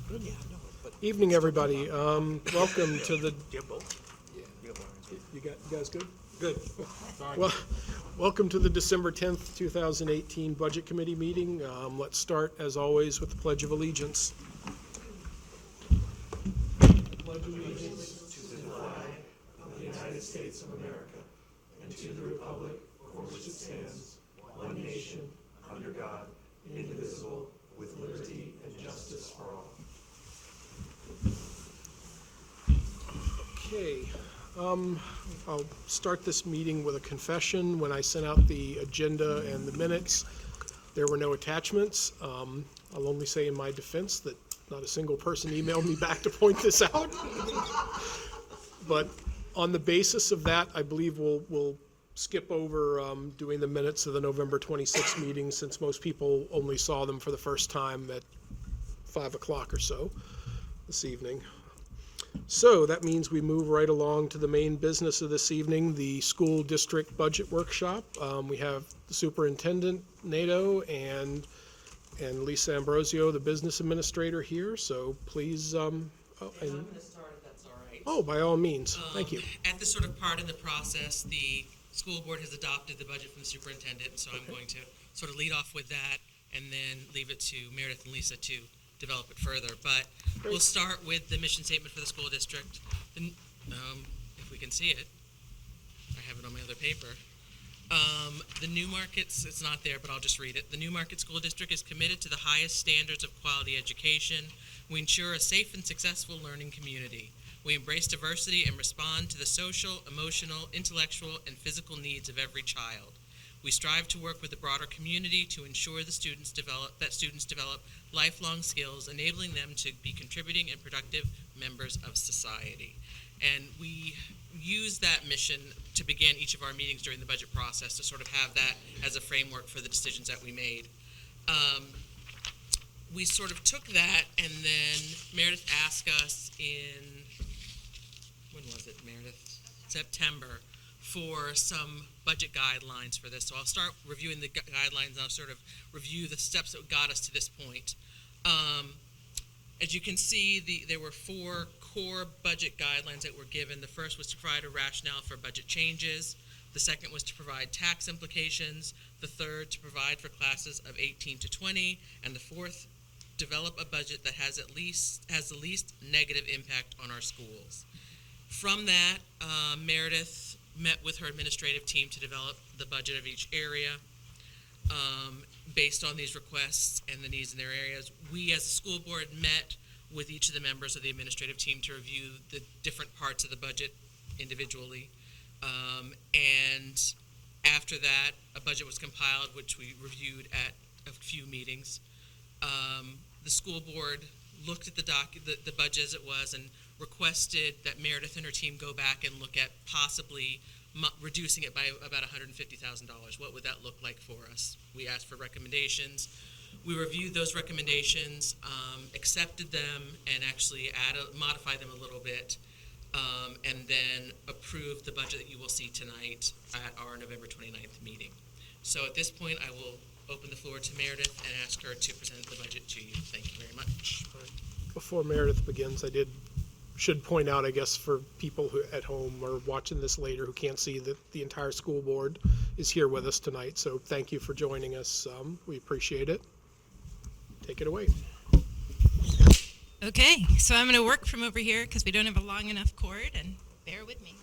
Good. Yeah, no, but Evening, everybody. Welcome to the. you have both? Yeah. You guys good? Good. Well, welcome to the December 10th, 2018 Budget Committee meeting. Let's start, as always, with the Pledge of Allegiance. Pledge allegiance to the flag of the United States of America and to the republic for which it stands, one nation, under God, indivisible, with liberty and justice for all. Okay, I'll start this meeting with a confession. When I sent out the agenda and the minutes, there were no attachments. I'll only say in my defense that not a single person emailed me back to point this out. But on the basis of that, I believe we'll skip over doing the minutes of the November 26th meeting, since most people only saw them for the first time at 5 o'clock or so this evening. So that means we move right along to the main business of this evening, the school district budget workshop. We have the superintendent, Nato, and Lisa Ambrosio, the business administrator, here. So please. I'm going to start if that's all right. Oh, by all means. Thank you. At this sort of part in the process, the school board has adopted the budget from the superintendent, so I'm going to sort of lead off with that and then leave it to Meredith and Lisa to develop it further. But we'll start with the mission statement for the school district. If we can see it, I have it on my other paper. The Newmarket, it's not there, but I'll just read it. The Newmarket School District is committed to the highest standards of quality education. We ensure a safe and successful learning community. We embrace diversity and respond to the social, emotional, intellectual, and physical needs of every child. We strive to work with the broader community to ensure that students develop lifelong skills, enabling them to be contributing and productive members of society. And we use that mission to begin each of our meetings during the budget process to sort of have that as a framework for the decisions that we made. We sort of took that, and then Meredith asked us in, when was it, Meredith? September, for some budget guidelines for this. So I'll start reviewing the guidelines, and I'll sort of review the steps that got us to this point. As you can see, there were 4 core budget guidelines that were given. The first was to provide a rationale for budget changes. The second was to provide tax implications. The third, to provide for classes of 18 to 20. And the fourth, develop a budget that has the least negative impact on our schools. From that, Meredith met with her administrative team to develop the budget of each area. Based on these requests and the needs in their areas, we as a school board met with each of the members of the administrative team to review the different parts of the budget individually. And after that, a budget was compiled, which we reviewed at a few meetings. The school board looked at the budget as it was and requested that Meredith and her team go back and look at possibly reducing it by about $150,000. What would that look like for us? We asked for recommendations. We reviewed those recommendations, accepted them, and actually modified them a little bit, and then approved the budget that you will see tonight at our November 29th meeting. So at this point, I will open the floor to Meredith and ask her to present the budget to you. Thank you very much. Before Meredith begins, should point out, I guess, for people who at home or watching this later who can't see, that the entire school board is here with us tonight. So thank you for joining us. We appreciate it. Take it away. Okay, so I'm going to work from over here because we don't have a long enough cord, and bear with me.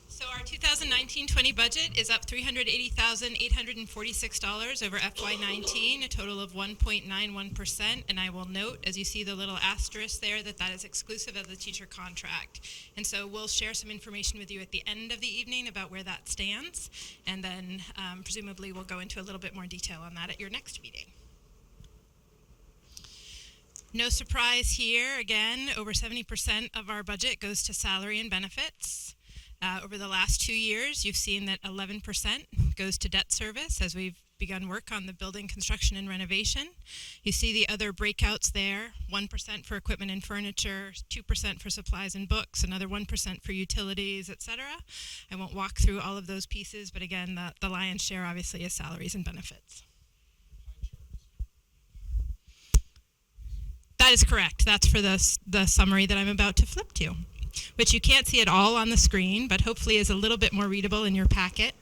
So our 2019-20 budget is up $380,846 over FY19, a total of 1.91%. And I will note, as you see the little asterisk there, that is exclusive of the teacher contract. And so we'll share some information with you at the end of the evening about where that stands. And then presumably we'll go into a little bit more detail on that at your next meeting. No surprise here. Again, over 70% of our budget goes to salary and benefits. Over the last 2 years, you've seen that 11% goes to debt service as we've begun work on the building construction and renovation. You see the other breakouts there, 1% for equipment and furniture, 2% for supplies and books, another 1% for utilities, etc. I won't walk through all of those pieces, but again, the lion's share obviously is salaries and benefits. That is correct. That's for the summary that I'm about to flip to, which you can't see at all on the screen, but hopefully is a little bit more readable in your packet.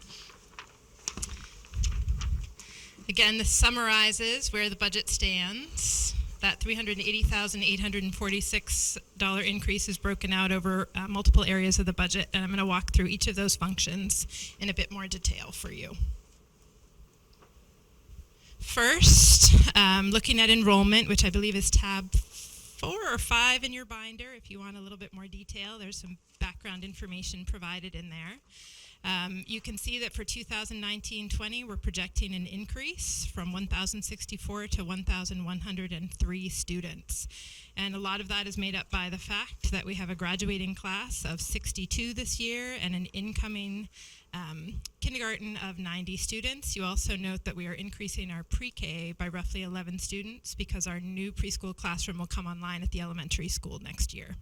Again, this summarizes where the budget stands. That $380,846 increase is broken out over multiple areas of the budget, and I'm going to walk through each of those functions in a bit more detail for you. First, looking at enrollment, which I believe is tab 4 or 5 in your binder. If you want a little bit more detail, there's some background information provided in there. You can see that for 2019-20, we're projecting an increase from 1,064 to 1,103 students. And a lot of that is made up by the fact that we have a graduating class of 62 this year and an incoming kindergarten of 90 students. You also note that we are increasing our pre-K by roughly 11 students because our new preschool classroom will come online at the elementary school next year.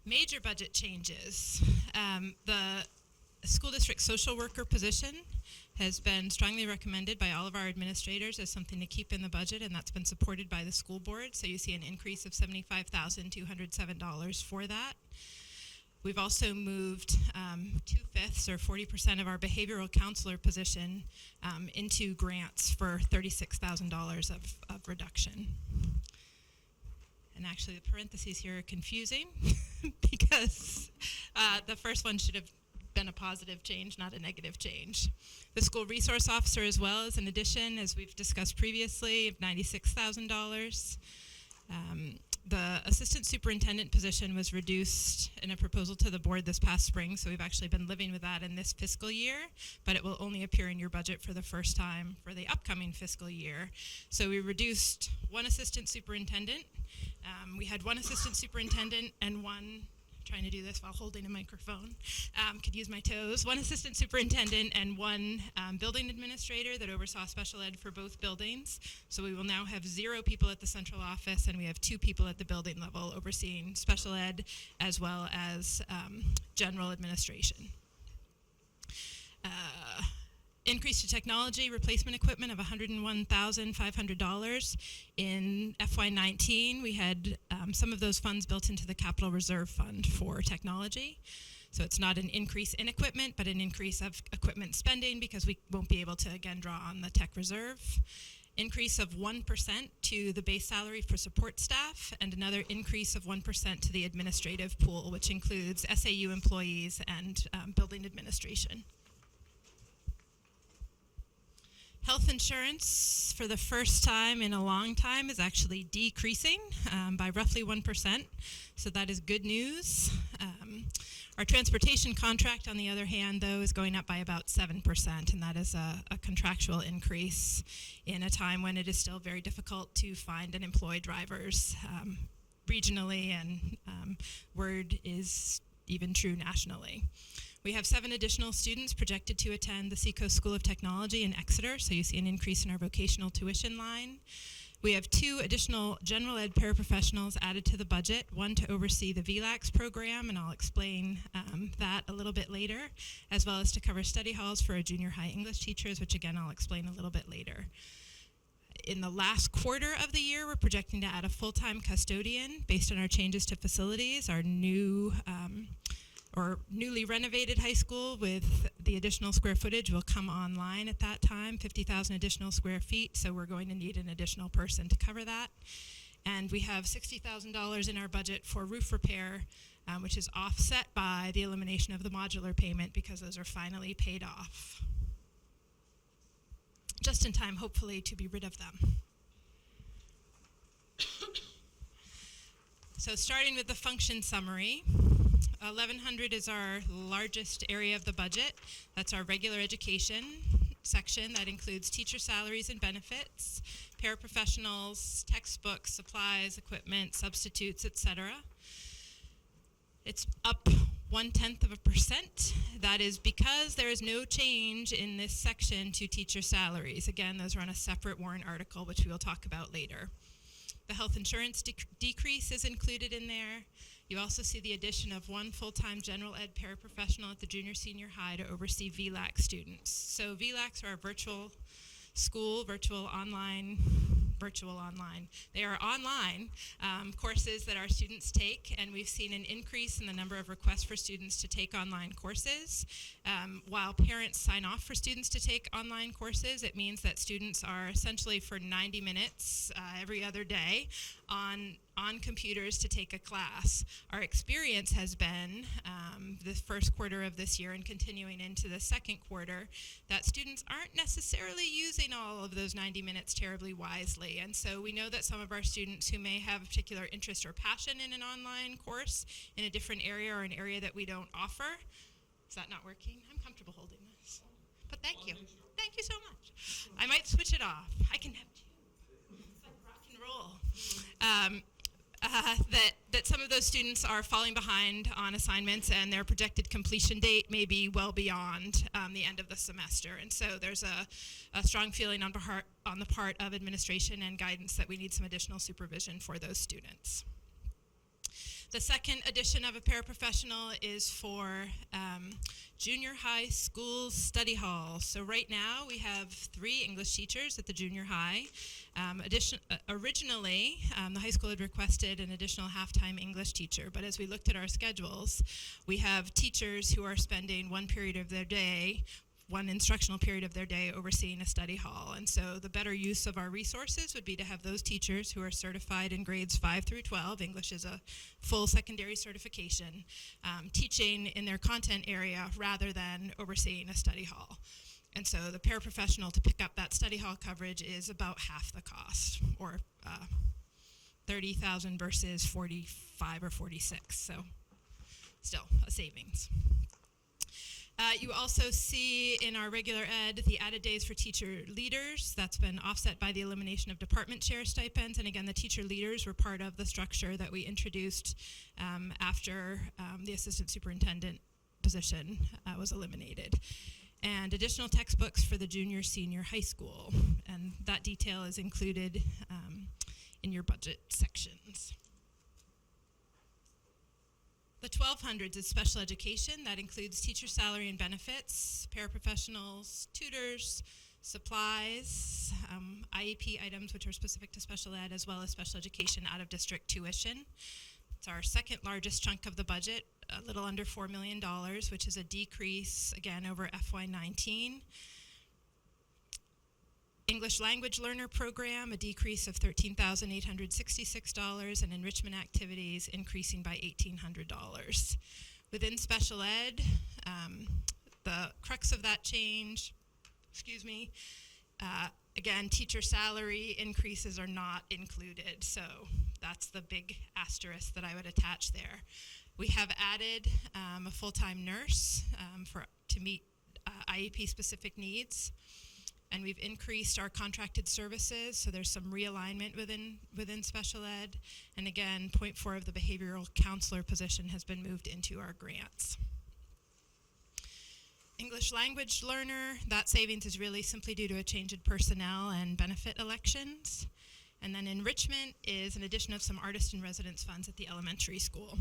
Major budget changes. The school district social worker position has been strongly recommended by all of our administrators as something to keep in the budget, and that's been supported by the school board. So you see an increase of $75,207 for that. We've also moved 2/5 or 40% of our behavioral counselor position into grants for $36,000 of reduction. And actually, the parentheses here are confusing because the first one should have been a positive change, not a negative change. The school resource officer as well is an addition, as we've discussed previously, of $96,000. The assistant superintendent position was reduced in a proposal to the board this past spring, so we've actually been living with that in this fiscal year, but it will only appear in your budget for the first time for the upcoming fiscal year. So we reduced one assistant superintendent. We had one assistant superintendent and one, trying to do this while holding a microphone, could use my toes, one assistant superintendent and one building administrator that oversaw special ed for both buildings. So we will now have 0 people at the central office, and we have 2 people at the building level overseeing special ed as well as general administration. Increase to technology replacement equipment of $101,500. In FY19, we had some of those funds built into the capital reserve fund for technology. So it's not an increase in equipment, but an increase of equipment spending because we won't be able to, again, draw on the tech reserve. Increase of 1% to the base salary for support staff, and another increase of 1% to the administrative pool, which includes SAU employees and building administration. Health insurance, for the first time in a long time, is actually decreasing by roughly 1%, so that is good news. Our transportation contract, on the other hand, though, is going up by about 7%, and that is a contractual increase in a time when it is still very difficult to find and employ drivers regionally, and word is even true nationally. We have 7 additional students projected to attend the Seacoast School of Technology in Exeter, so you see an increase in our vocational tuition line. We have 2 additional general ed paraprofessionals added to the budget, one to oversee the VLAX program, and I'll explain that a little bit later, as well as to cover study halls for our junior high English teachers, which again I'll explain a little bit later. In the last quarter of the year, we're projecting to add a full-time custodian based on our changes to facilities. Our new or newly renovated high school with the additional square footage will come online at that time, 50,000 additional square feet, so we're going to need an additional person to cover that. And we have $60,000 in our budget for roof repair, which is offset by the elimination of the modular payment because those are finally paid off. Just in time, hopefully, to be rid of them. So starting with the function summary, 1100 is our largest area of the budget. That's our regular education section. That includes teacher salaries and benefits, paraprofessionals, textbooks, supplies, equipment, substitutes, etc. It's up 0.1%. That is because there is no change in this section to teacher salaries. Again, those are on a separate warrant article, which we will talk about later. The health insurance decrease is included in there. You also see the addition of one full-time general ed paraprofessional at the junior senior high to oversee VLAC students. So VLACs are virtual school, virtual online. They are online courses that our students take, and we've seen an increase in the number of requests for students to take online courses. While parents sign off for students to take online courses, it means that students are essentially for 90 minutes every other day on computers to take a class. Our experience has been the first quarter of this year and continuing into the second quarter that students aren't necessarily using all of those 90 minutes terribly wisely. And so we know that some of our students who may have a particular interest or passion in an online course in a different area or an area that we don't offer. Is that not working? I'm comfortable holding this. But thank you. Thank you so much. I might switch it off. I can have two. It's like rock and roll. That some of those students are falling behind on assignments and their projected completion date may be well beyond the end of the semester. And so there's a strong feeling on the part of administration and guidance that we need some additional supervision for those students. The second addition of a paraprofessional is for junior high school study hall. So right now we have 3 English teachers at the junior high. Originally, the high school had requested an additional half-time English teacher, but as we looked at our schedules, we have teachers who are spending one instructional period of their day overseeing a study hall. And so the better use of our resources would be to have those teachers who are certified in grades 5 through 12, English is a full secondary certification, teaching in their content area rather than overseeing a study hall. And so the paraprofessional to pick up that study hall coverage is about half the cost, or $30,000 versus 45 or 46, so still a savings. You also see in our regular ed the added days for teacher leaders. That's been offset by the elimination of department chair stipends. And again, the teacher leaders were part of the structure that we introduced after the assistant superintendent position was eliminated. And additional textbooks for the junior, senior high school. And that detail is included in your budget sections. The 1200s is special education. That includes teacher salary and benefits, paraprofessionals, tutors, supplies, IEP items which are specific to special ed, as well as special education out-of-district tuition. It's our second largest chunk of the budget, a little under $4 million, which is a decrease, again, over FY19. English language learner program, a decrease of $13,866, and enrichment activities increasing by $1,800. Within special ed, the crux of that change, again, teacher salary increases are not included, so that's the big asterisk that I would attach there. We have added a full-time nurse to meet IEP-specific needs. And we've increased our contracted services, so there's some realignment within special ed. And again, 0.4 of the behavioral counselor position has been moved into our grants. English language learner, that savings is really simply due to a change in personnel and benefit elections. And then enrichment is an addition of some artist in residence funds at the elementary school.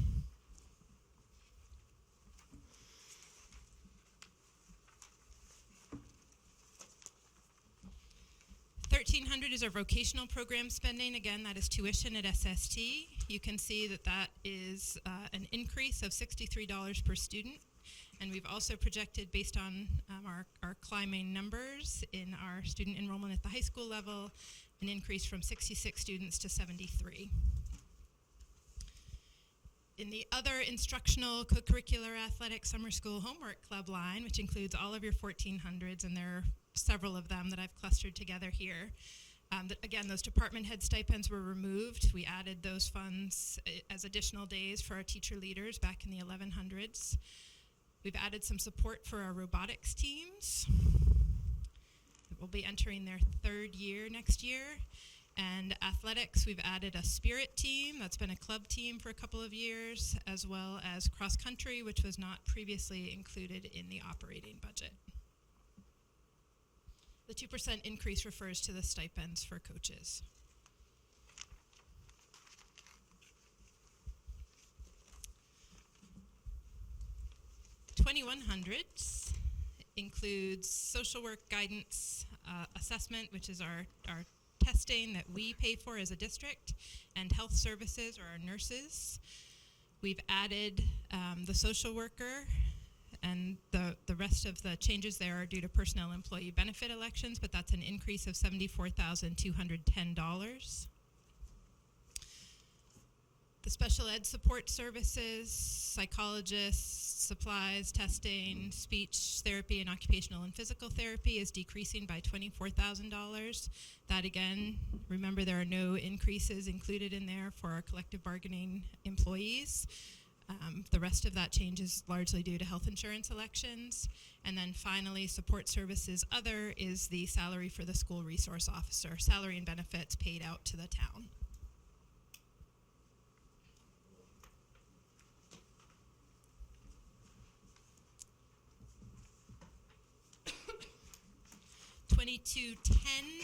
1,300 is our vocational program spending. Again, that is tuition at SST. You can see that that is an increase of $63 per student. And we've also projected, based on our climbing numbers in our student enrollment at the high school level, an increase from 66 students to 73. In the other instructional, co-curricular, athletic, summer school, homework club line, which includes all of your 1,400s, and there are several of them that I've clustered together here. Again, those department head stipends were removed. We added those funds as additional days for our teacher leaders back in the 1100s. We've added some support for our robotics teams. We'll be entering their 3rd year next year. And athletics, we've added a spirit team. That's been a club team for a couple of years, as well as cross country, which was not previously included in the operating budget. The 2% increase refers to the stipends for coaches. 2200s. Includes social work guidance assessment, which is our testing that we pay for as a district, and health services, or our nurses. We've added the social worker, and the rest of the changes there are due to personnel employee benefit elections, but that's an increase of $74,210. The special ed support services, psychologists, supplies, testing, speech therapy, and occupational and physical therapy is decreasing by $24,000. That again, remember there are no increases included in there for our collective bargaining employees. The rest of that change is largely due to health insurance elections. And then finally, support services other is the salary for the school resource officer, salary and benefits paid out to the town. $2210,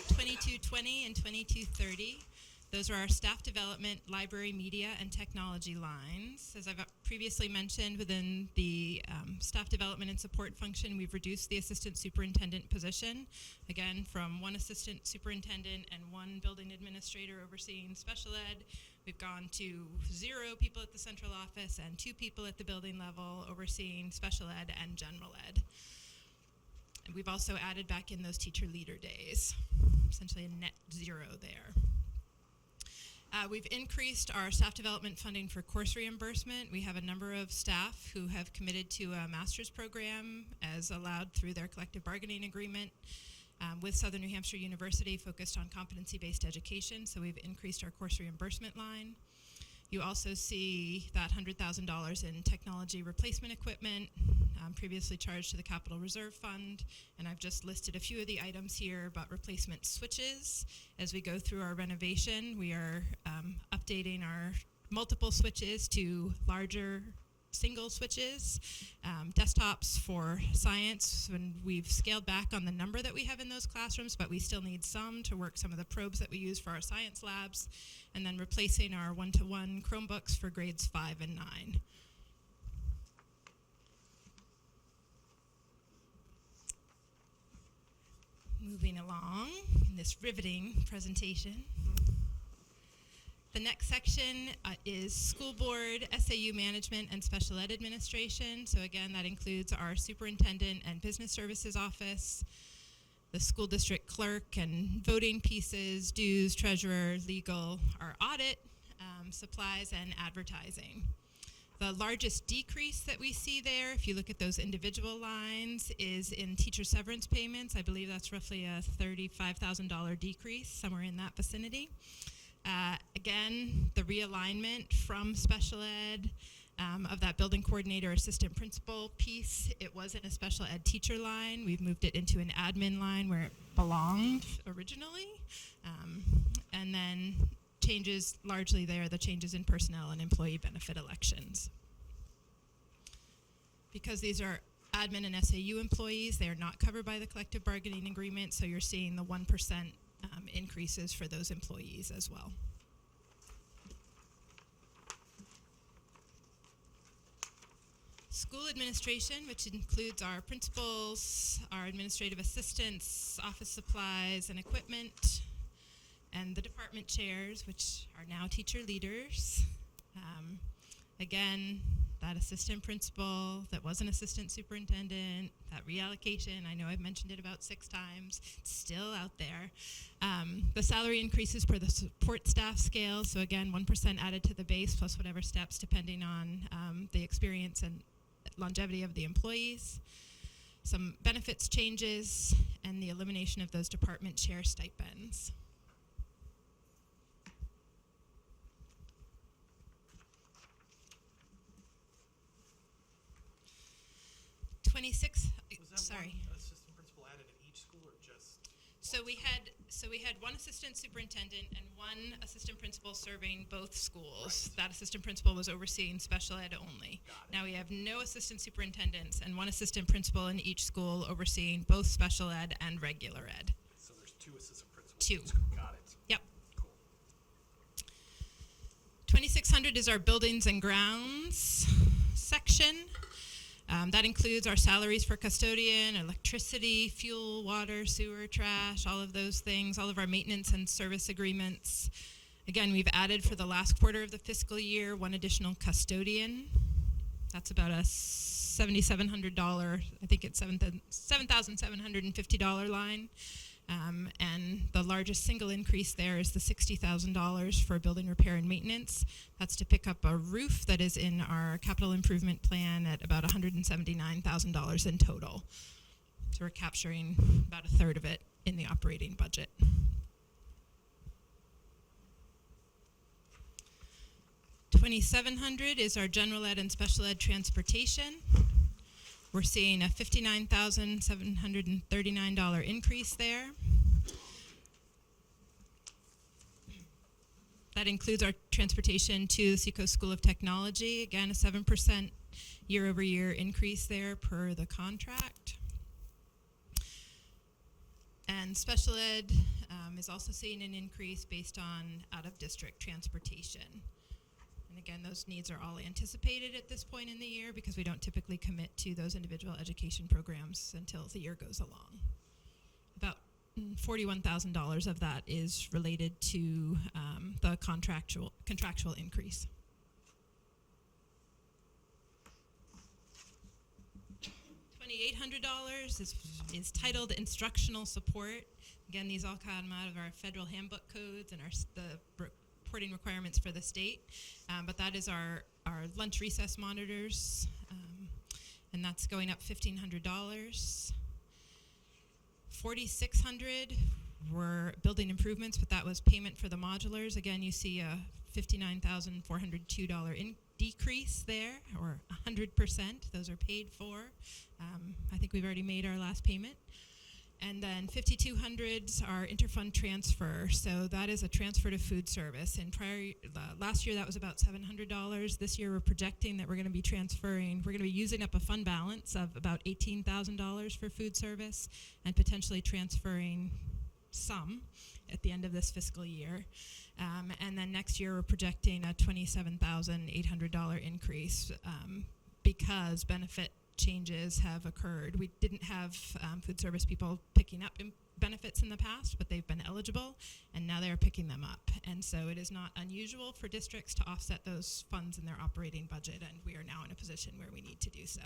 $2220, and $2230. Those are our staff development, library, media, and technology lines. As I've previously mentioned, within the staff development and support function, we've reduced the assistant superintendent position, again, from one assistant superintendent and one building administrator overseeing special ed. We've gone to 0 people at the central office and 2 people at the building level overseeing special ed and general ed. And we've also added back in those teacher leader days, essentially a net 0 there. We've increased our staff development funding for course reimbursement. We have a number of staff who have committed to a master's program as allowed through their collective bargaining agreement with Southern New Hampshire University, focused on competency-based education, so we've increased our course reimbursement line. You also see that $100,000 in technology replacement equipment previously charged to the Capital Reserve Fund, and I've just listed a few of the items here, but replacement switches. As we go through our renovation, we are updating our multiple switches to larger single switches, desktops for science, and we've scaled back on the number that we have in those classrooms, but we still need some to work some of the probes that we use for our science labs, and then replacing our one-to-one Chromebooks for grades 5 and 9. Moving along in this riveting presentation. The next section is school board, SAU management, and special ed administration. So again, that includes our superintendent and business services office, the school district clerk and voting pieces, dues, treasurer, legal, our audit, supplies, and advertising. The largest decrease that we see there, if you look at those individual lines, is in teacher severance payments. I believe that's roughly a $35,000 decrease, somewhere in that vicinity. Again, the realignment from special ed of that building coordinator assistant principal piece, it wasn't a special ed teacher line. We've moved it into an admin line where it belonged originally. And then changes largely there, the changes in personnel and employee benefit elections. Because these are admin and SAU employees, they are not covered by the collective bargaining agreement, so you're seeing the 1% increases for those employees as well. School administration, which includes our principals, our administrative assistants, office supplies and equipment, and the department chairs, which are now teacher leaders. Again, that assistant principal, that was an assistant superintendent, that reallocation, I know I've mentioned it about 6 times, it's still out there. The salary increases per the support staff scale, so again, 1% added to the base plus whatever steps depending on the experience and longevity of the employees. Some benefits changes, and the elimination of those department chair stipends. Was that sorry. one assistant principal added at each school, or just? So we had one assistant superintendent and one assistant principal serving both schools. Right. That assistant principal was overseeing special ed only. Got it. Now we have no assistant superintendents and one assistant principal in each school overseeing both special ed and regular ed. So there's 2 assistant principals. 2. in each school. Got it. Yep. Cool. 2600 is our buildings and grounds section. That includes our salaries for custodian, electricity, fuel, water, sewer, trash, all of those things, all of our maintenance and service agreements. Again, we've added for the last quarter of the fiscal year 1 additional custodian. That's about a $7,700, I think it's $7,750 line. And the largest single increase there is the $60,000 for building repair and maintenance. That's to pick up a roof that is in our capital improvement plan at about $179,000 in total. So we're capturing about a third of it in the operating budget. $2,700 is our general ed and special ed transportation. We're seeing a $59,739 increase there. That includes our transportation to the Seacoast School of Technology. Again, a 7% year-over-year increase there per the contract. And special ed is also seeing an increase based on out-of-district transportation. And again, those needs are all anticipated at this point in the year because we don't typically commit to those individual education programs until the year goes along. About $41,000 of that is related to the contractual increase. $2,800 is titled instructional support. Again, these all come out of our federal handbook codes and the reporting requirements for the state, but that is our lunch recess monitors, and that's going up $1,500. $4,600 were building improvements, but that was payment for the modulars. Again, you see a $59,402 decrease there, or 100%. Those are paid for. I think we've already made our last payment. And then 5,200s are interfund transfer. So that is a transfer to food service. And last year that was about $700. This year we're projecting that we're going to be using up a fund balance of about $18,000 for food service and potentially transferring some at the end of this fiscal year. And then next year we're projecting a $27,800 increase because benefit changes have occurred. We didn't have food service people picking up benefits in the past, but they've been eligible, and now they're picking them up. And so it is not unusual for districts to offset those funds in their operating budget, and we are now in a position where we need to do so.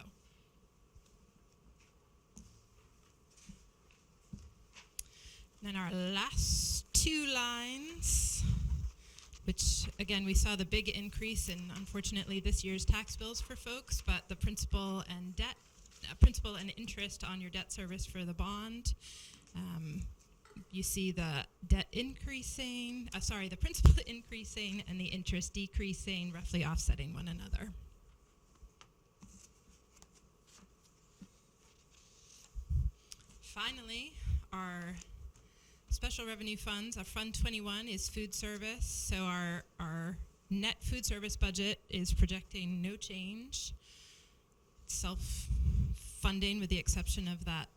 Then our last two lines, which again we saw the big increase in, unfortunately, this year's tax bills for folks, but the principal and interest on your debt service for the bond. You see the debt increasing, the principal increasing and the interest decreasing, roughly offsetting one another. Finally, our special revenue funds, our Fund 21 is food service, so our net food service budget is projecting no change. Self-funding with the exception of that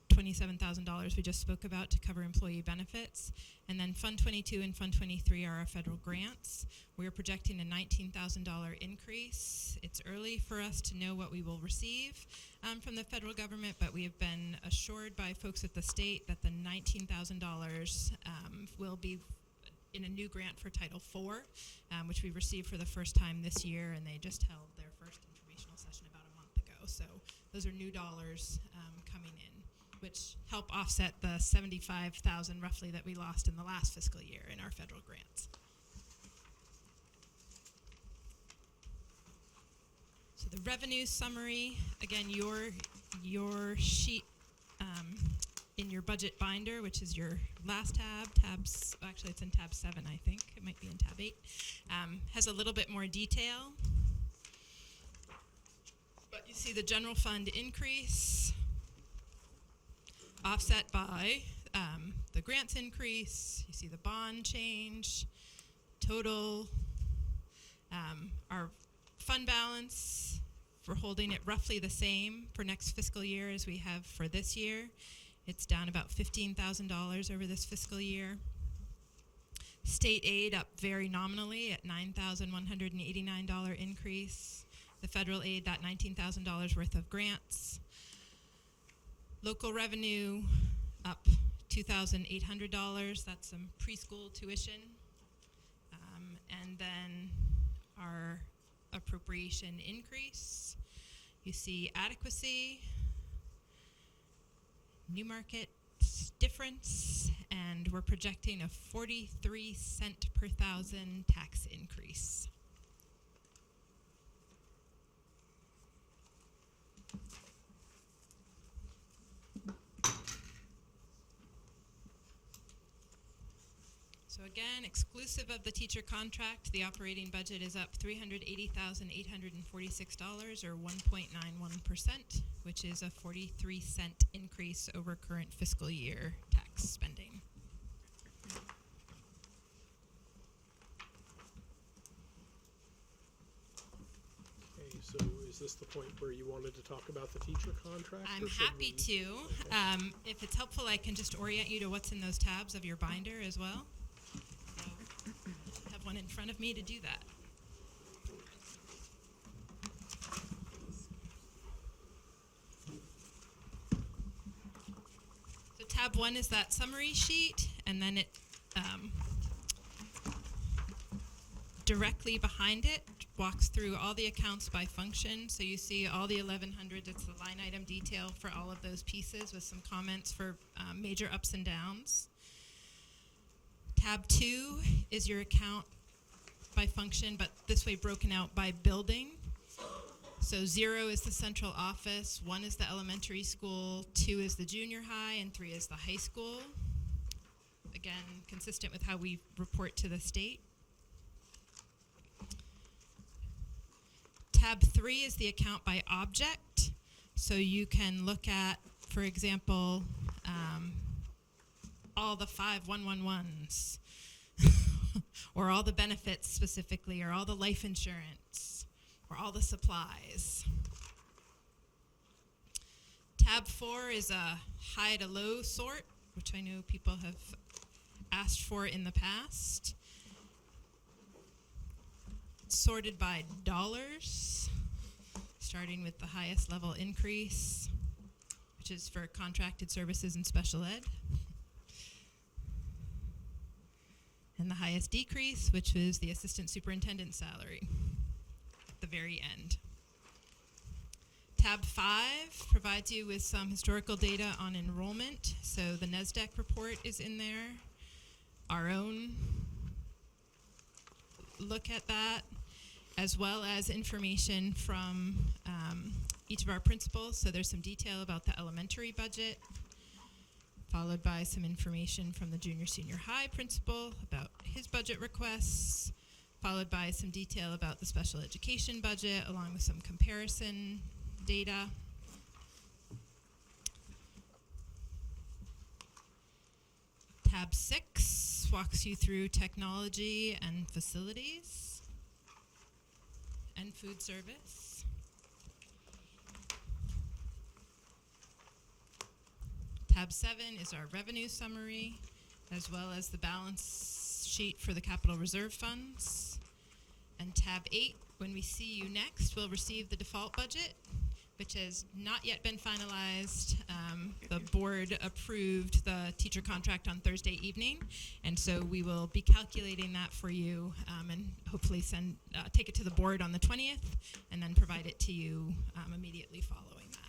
$27,000 we just spoke about to cover employee benefits. And then Fund 22 and Fund 23 are our federal grants. We're projecting a $19,000 increase. It's early for us to know what we will receive from the federal government, but we have been assured by folks at the state that the $19,000 will be in a new grant for Title IV, which we received for the first time this year, and they just held their first informational session about a month ago. So those are new dollars coming in, which help offset the $75,000 roughly that we lost in the last fiscal year in our federal grants. So the revenue summary, again, your sheet in your budget binder, which is your last tabs, actually it's in tab 7, I think. It might be in tab 8, has a little bit more detail. But you see the general fund increase offset by the grants increase. You see the bond change, total, our fund balance, we're holding it roughly the same for next fiscal year as we have for this year. It's down about $15,000 over this fiscal year. State aid up very nominally at $9,189 increase. The federal aid, that $19,000 worth of grants. Local revenue up $2,800. That's some preschool tuition. And then our appropriation increase. You see adequacy, Newmarket difference, and we're projecting a 43-cent per thousand tax increase. So again, exclusive of the teacher contract, the operating budget is up $380,846, or 1.91%, which is a 43-cent increase over current fiscal year tax spending. Okay, so is this the point where you wanted to talk about the teacher contract? I'm or should happy we- to. Okay. If it's helpful, I can just orient you to what's in those tabs of your binder as well. So I have one in front of me to do that. So tab 1 is that summary sheet, and then it directly behind it walks through all the accounts by function. So you see all the 1100, it's the line item detail for all of those pieces with some comments for major ups and downs. Tab 2 is your account by function, but this way broken out by building. So 0 is the central office, 1 is the elementary school, 2 is the junior high, and 3 is the high school. Again, consistent with how we report to the state. Tab 3 is the account by object. So you can look at, for example, all the 5111s, or all the benefits specifically, or all the life insurance, or all the supplies. Tab 4 is a high to low sort, which I know people have asked for in the past. Sorted by dollars, starting with the highest level increase, which is for contracted services and special ed, and the highest decrease, which is the assistant superintendent salary at the very end. Tab 5 provides you with some historical data on enrollment. So the NESDEC report is in there, our own look at that, as well as information from each of our principals. So there's some detail about the elementary budget, followed by some information from the junior senior high principal about his budget requests, followed by some detail about the special education budget, along with some comparison data. Tab 6 walks you through technology and facilities and food service. Tab 7 is our revenue summary, as well as the balance sheet for the capital reserve funds. And tab 8, when we see you next, we'll receive the default budget, which has not yet been finalized. The board approved the teacher contract on Thursday evening, and so we will be calculating that for you and hopefully take it to the board on the 20th and then provide it to you immediately following that.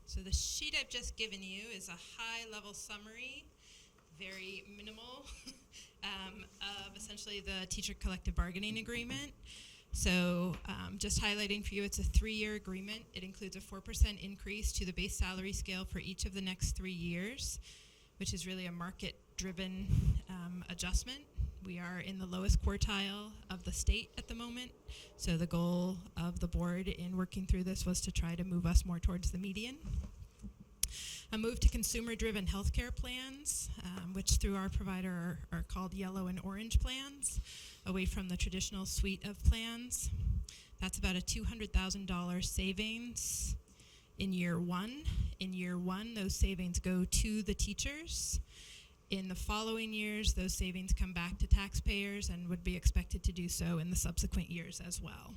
So the sheet I've just given you is a high-level summary, very minimal, of essentially the teacher collective bargaining agreement. So just highlighting for you, it's a 3-year agreement. It includes a 4% increase to the base salary scale for each of the next 3 years, which is really a market driven adjustment. We are in the lowest quartile of the state at the moment, so the goal of the board in working through this was to try to move us more towards the median. A move to consumer-driven healthcare plans, which through our provider are called yellow and orange plans, away from the traditional suite of plans. That's about a $200,000 savings in year one. In year one, those savings go to the teachers. In the following years, those savings come back to taxpayers and would be expected to do so in the subsequent years as well.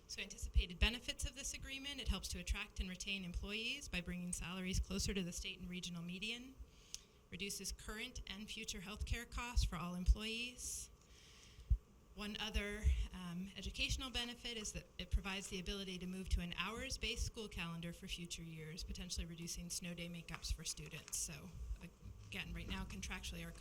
So anticipated benefits of this agreement: it helps to attract and retain employees by bringing salaries closer to the state and regional median, reduces current and future healthcare costs for all employees. One other educational benefit is that it provides the ability to move to an hours-based school calendar for future years, potentially reducing snow day makeups for students. So again, right now contractually our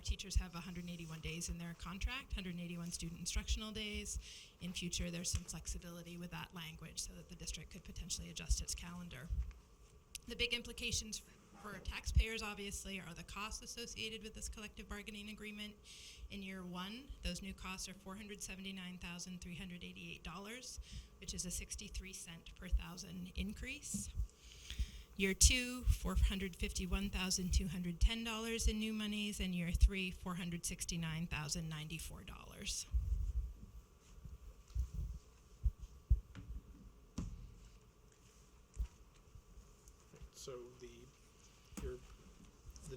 teachers have 181 days in their contract, 181 student instructional days. In future, there's some flexibility with that language so that the district could potentially adjust its calendar. The big implications for taxpayers, obviously, are the costs associated with this collective bargaining agreement. In year one, those new costs are $479,388, which is a 63-cent per thousand increase. Year two, $451,210 in new monies, and year three, $469,094. So the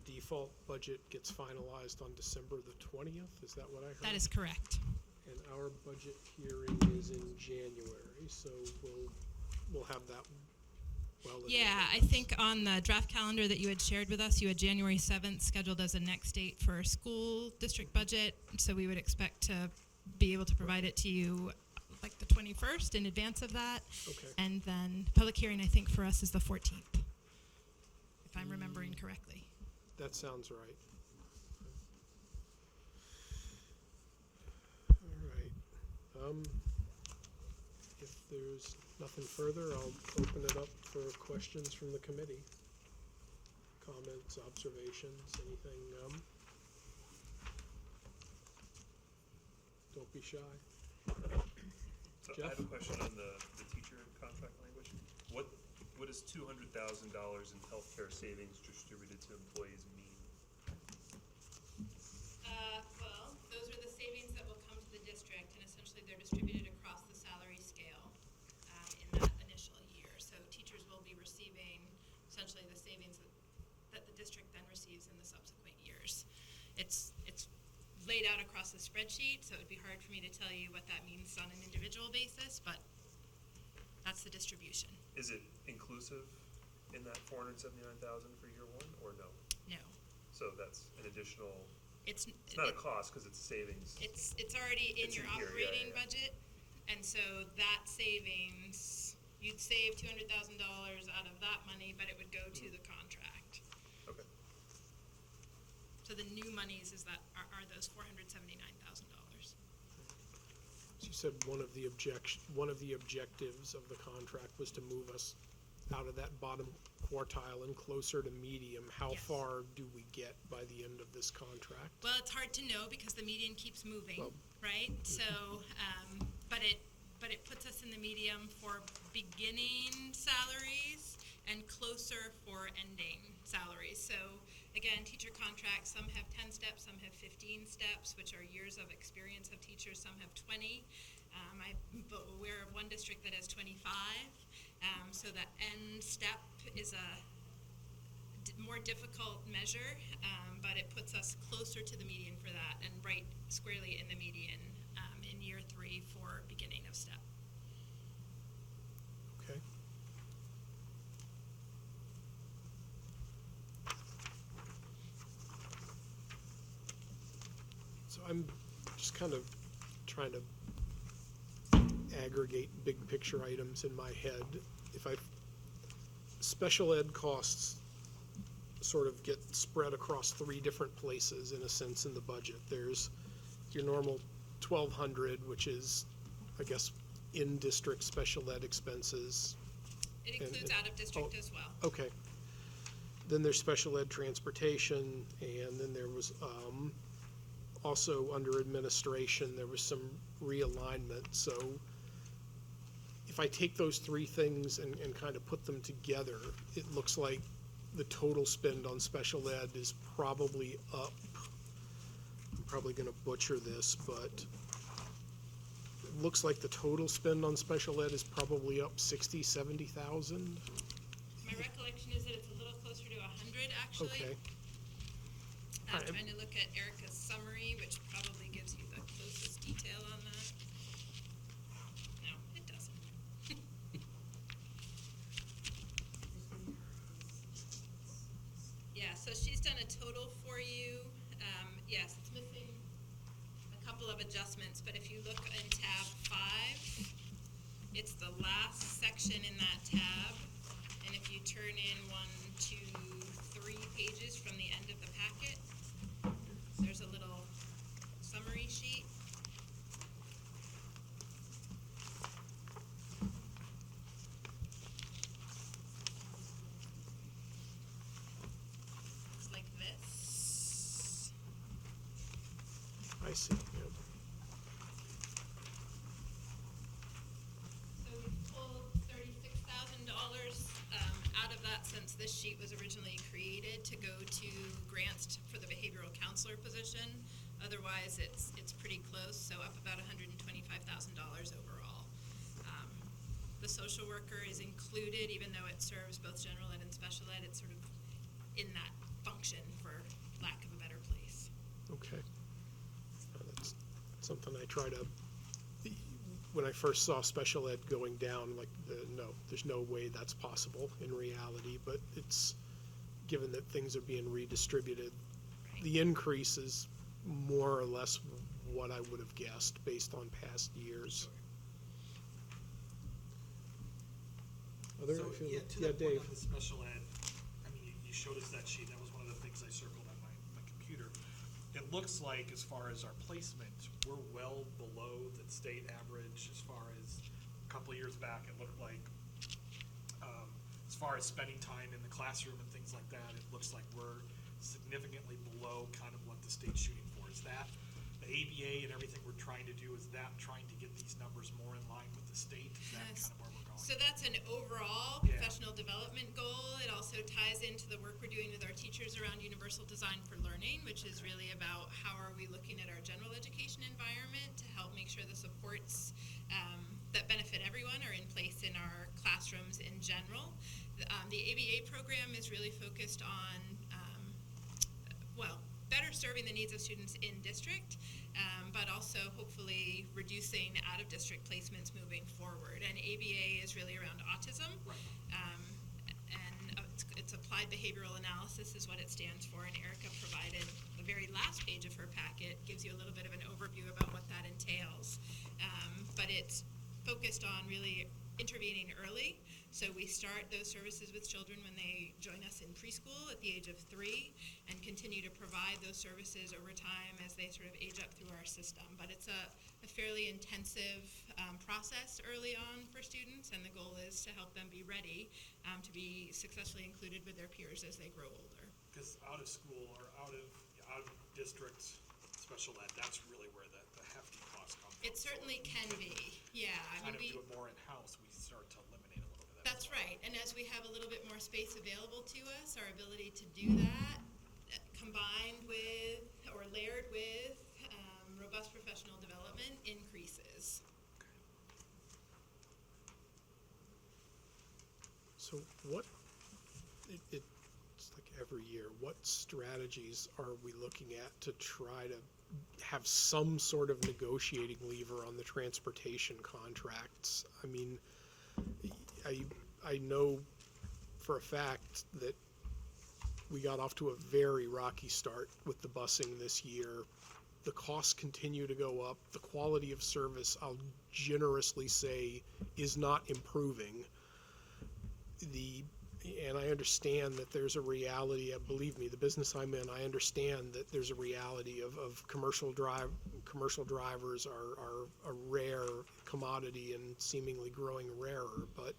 default budget gets finalized on December the 20th, is that what I heard? That is correct. And our budget hearing is in January, so we'll have that well in Yeah, I advance. think on the draft calendar that you had shared with us, you had January 7th scheduled as a next date for a school district budget, so we would expect to be able to provide it to you like the 21st in advance of that. Okay. And then public hearing, I think, for us is the 14th, if I'm remembering correctly. That sounds right. All right. If there's nothing further, I'll open it up for questions from the committee. Comments, observations, anything. Don't be shy. So I Jeff? have a question on the teacher contract language. What does $200,000 in healthcare savings distributed to employees mean? Well, those are the savings that will come to the district, and essentially they're distributed across the salary scale in that initial year. So teachers will be receiving essentially the savings that the district then receives in the subsequent years. It's laid out across the spreadsheet, so it would be hard for me to tell you what that means on an individual basis, but that's the distribution. Is it inclusive in that $479,000 for year one, or no? No. So that's an additional. It's not a cost because it's savings. It's already in It's your in here, operating yeah. budget, and so that savings, you'd save $200,000 out of that money, but it would go to the contract. Okay. So the new monies are those $479,000. So you said one of the objectives of the contract was to move us out of that bottom quartile and closer to medium. How Yes. far do we get by the end of this contract? Well, it's hard to know because the median keeps moving, Well, right? So, but it puts us in the medium for beginning salaries and closer for ending salaries. So again, teacher contracts, some have 10 steps, some have 15 steps, which are years of experience of teachers, some have 20. I'm aware of one district that has 25. So the end step is a more difficult measure, but it puts us closer to the median for that and right squarely in the median in year three for beginning of step. Okay. So I'm just kind of trying to aggregate big picture items in my head. Special ed costs sort of get spread across three different places in a sense in the budget. There's your normal 1,200, which is, I guess, in-district special ed expenses. It includes out of district as well. Okay. Then there's special ed transportation, and then there was, also under administration, there was some realignment. So if I take those three things and kind of put them together, it looks like the total spend on special ed is probably up. I'm probably gonna butcher this, but it looks like the total spend on special ed is probably up 60, 70,000. My recollection is that it's a little closer to 100, actually. Okay. I'm trying to look at Erica's summary, which probably gives you the closest detail on that. No, it doesn't. Yeah, so she's done a total for you. Yes, it's missing a couple of adjustments, but if you look in tab 5, it's the last section in that tab. And if you turn in 1, 2, 3 pages from the end of the packet, there's a little summary sheet. Looks like this. I see, yeah. So we pulled $36,000 out of that since this sheet was originally created to go to grants for the behavioral counselor position. Otherwise, it's pretty close, so up about $125,000 overall. The social worker is included, even though it serves both general ed and special ed. It's sort of in that function, for lack of a better place. Okay. That's something I try to, when I first saw special ed going down, like, no, there's no way that's possible in reality, but it's, given that things are being redistributed, the increase is more or less what I would have guessed based on past years. Other, So, yeah, to yeah, that point Dave. on the special ed, I mean, you showed us that sheet, that was one of the things I circled on my computer. It looks like, as far as our placement, we're well below the state average. As far as a couple of years back, it looked like, as far as spending time in the classroom and things like that, it looks like we're significantly below kind of what the state's shooting for. Is that the ABA and everything we're trying to do, is that trying to get these numbers more in line with the state? Is that Yes. kind of where we're going? So that's an overall Yeah. professional development goal. It also ties into the work we're doing with our teachers around universal design for learning, which is really about how are we looking at our general education environment to help make sure the supports that benefit everyone are in place in our classrooms in general. The ABA program is really focused on, better serving the needs of students in district, but also hopefully reducing out-of-district placements moving forward. And ABA is really around autism. Right. And it's applied behavioral analysis is what it stands for, and Erica provided the very last page of her packet, gives you a little bit of an overview about what that entails. But it's focused on really intervening early. So we start those services with children when they join us in preschool at the age of 3, and continue to provide those services over time as they sort of age up through our system. But it's a fairly intensive process early on for students, and the goal is to help them be ready to be successfully included with their peers as they grow older. Because out of school or out of district special ed, that's really where the hefty costs come from. It certainly can be, yeah. I Kind mean, of do it more in-house, we start to eliminate a little bit of that. That's right, and as we have a little bit more space available to us, our ability to do that, combined with, or layered with, robust professional development increases. So what, it's like every year, what strategies are we looking at to try to have some sort of negotiating lever on the transportation contracts? I mean, I know for a fact that we got off to a very rocky start with the busing this year. The costs continue to go up. The quality of service, I'll generously say, is not improving. And I understand that there's a reality, believe me, the business I'm in, I understand that there's a reality of commercial drivers are a rare commodity and seemingly growing rarer, but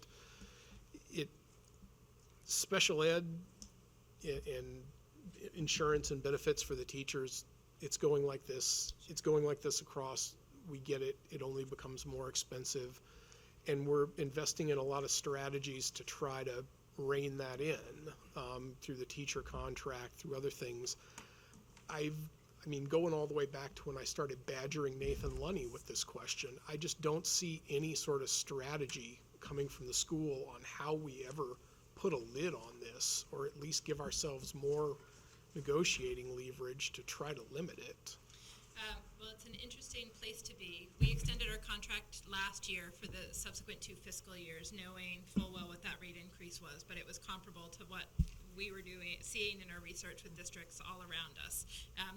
special ed in insurance and benefits for the teachers, it's going like this. It's going like this across. We get it. It only becomes more expensive. And we're investing in a lot of strategies to try to rein that in through the teacher contract, through other things. I mean, going all the way back to when I started badgering Nathan Lunny with this question, I just don't see any sort of strategy coming from the school on how we ever put a lid on this, or at least give ourselves more negotiating leverage to try to limit it. Well, it's an interesting place to be. We extended our contract last year for the subsequent 2 fiscal years, knowing full well what that rate increase was, but it was comparable to what we were seeing in our research with districts all around us.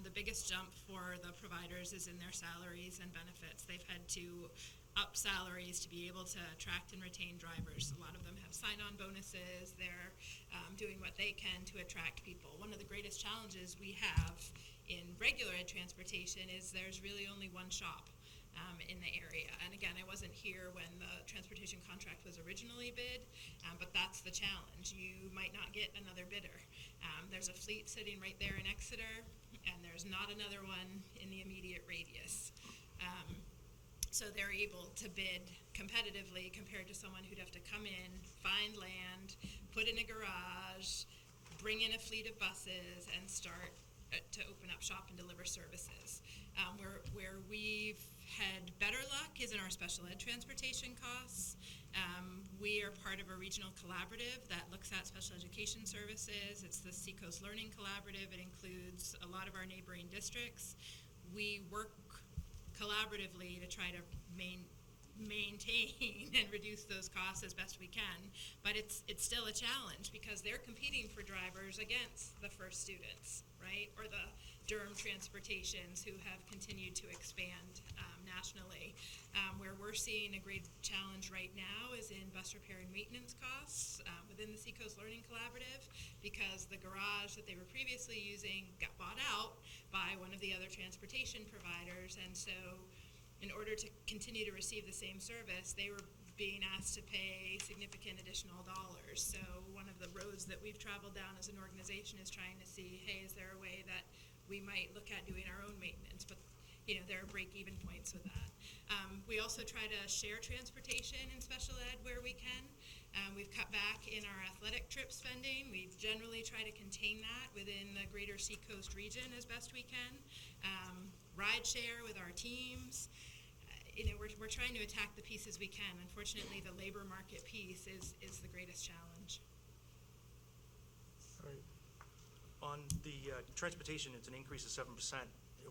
The biggest jump for the providers is in their salaries and benefits. They've had to up salaries to be able to attract and retain drivers. A lot of them have sign-on bonuses. They're doing what they can to attract people. One of the greatest challenges we have in regular ed transportation is there's really only one shop in the area. And again, I wasn't here when the transportation contract was originally bid, but that's the challenge. You might not get another bidder. There's a fleet sitting right there in Exeter, and there's not another one in the immediate radius. So they're able to bid competitively compared to someone who'd have to come in, find land, put in a garage, bring in a fleet of buses, and start to open up shop and deliver services. Where we've had better luck is in our special ed transportation costs. We are part of a regional collaborative that looks at special education services. It's the Seacoast Learning Collaborative. It includes a lot of our neighboring districts. We work collaboratively to try to maintain and reduce those costs as best we can, but it's still a challenge because they're competing for drivers against the First Students, right, or the Durham Transportations who have continued to expand nationally. Where we're seeing a great challenge right now is in bus repair and maintenance costs within the Seacoast Learning Collaborative, because the garage that they were previously using got bought out by one of the other transportation providers, and so in order to continue to receive the same service, they were being asked to pay significant additional dollars. So one of the roads that we've traveled down as an organization is trying to see, hey, is there a way that we might look at doing our own maintenance? But there are break-even points with that. We also try to share transportation in special ed where we can. We've cut back in our athletic trip spending. We generally try to contain that within the greater Seacoast region as best we can. Ride share with our teams. We're trying to attack the pieces we can. Unfortunately, the labor market piece is the greatest challenge. All right. On the transportation, it's an increase of 7%.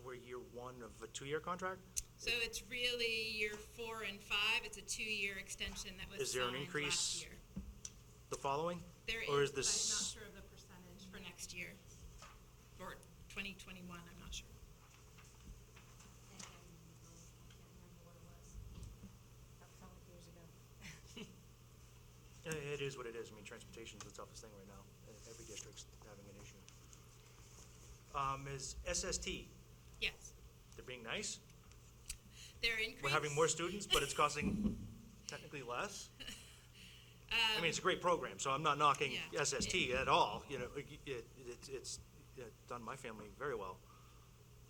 We're year 1 of a 2-year contract? So it's really year 4 and 5. It's a 2-year extension that was Is there an signed increase last year. The following? There Or is, is this? but I'm not sure of the percentage for next year. For 2021, I'm not sure. I can't remember what it was. That felt like years ago. It is what it is. I mean, transportation is the toughest thing right now. Every district's having an issue. Is SST, Yes. they're being nice? They're increased. We're having more students, but it's costing technically less? I mean, it's a great program, so I'm not knocking Yeah. SST at all. It's done my family very well.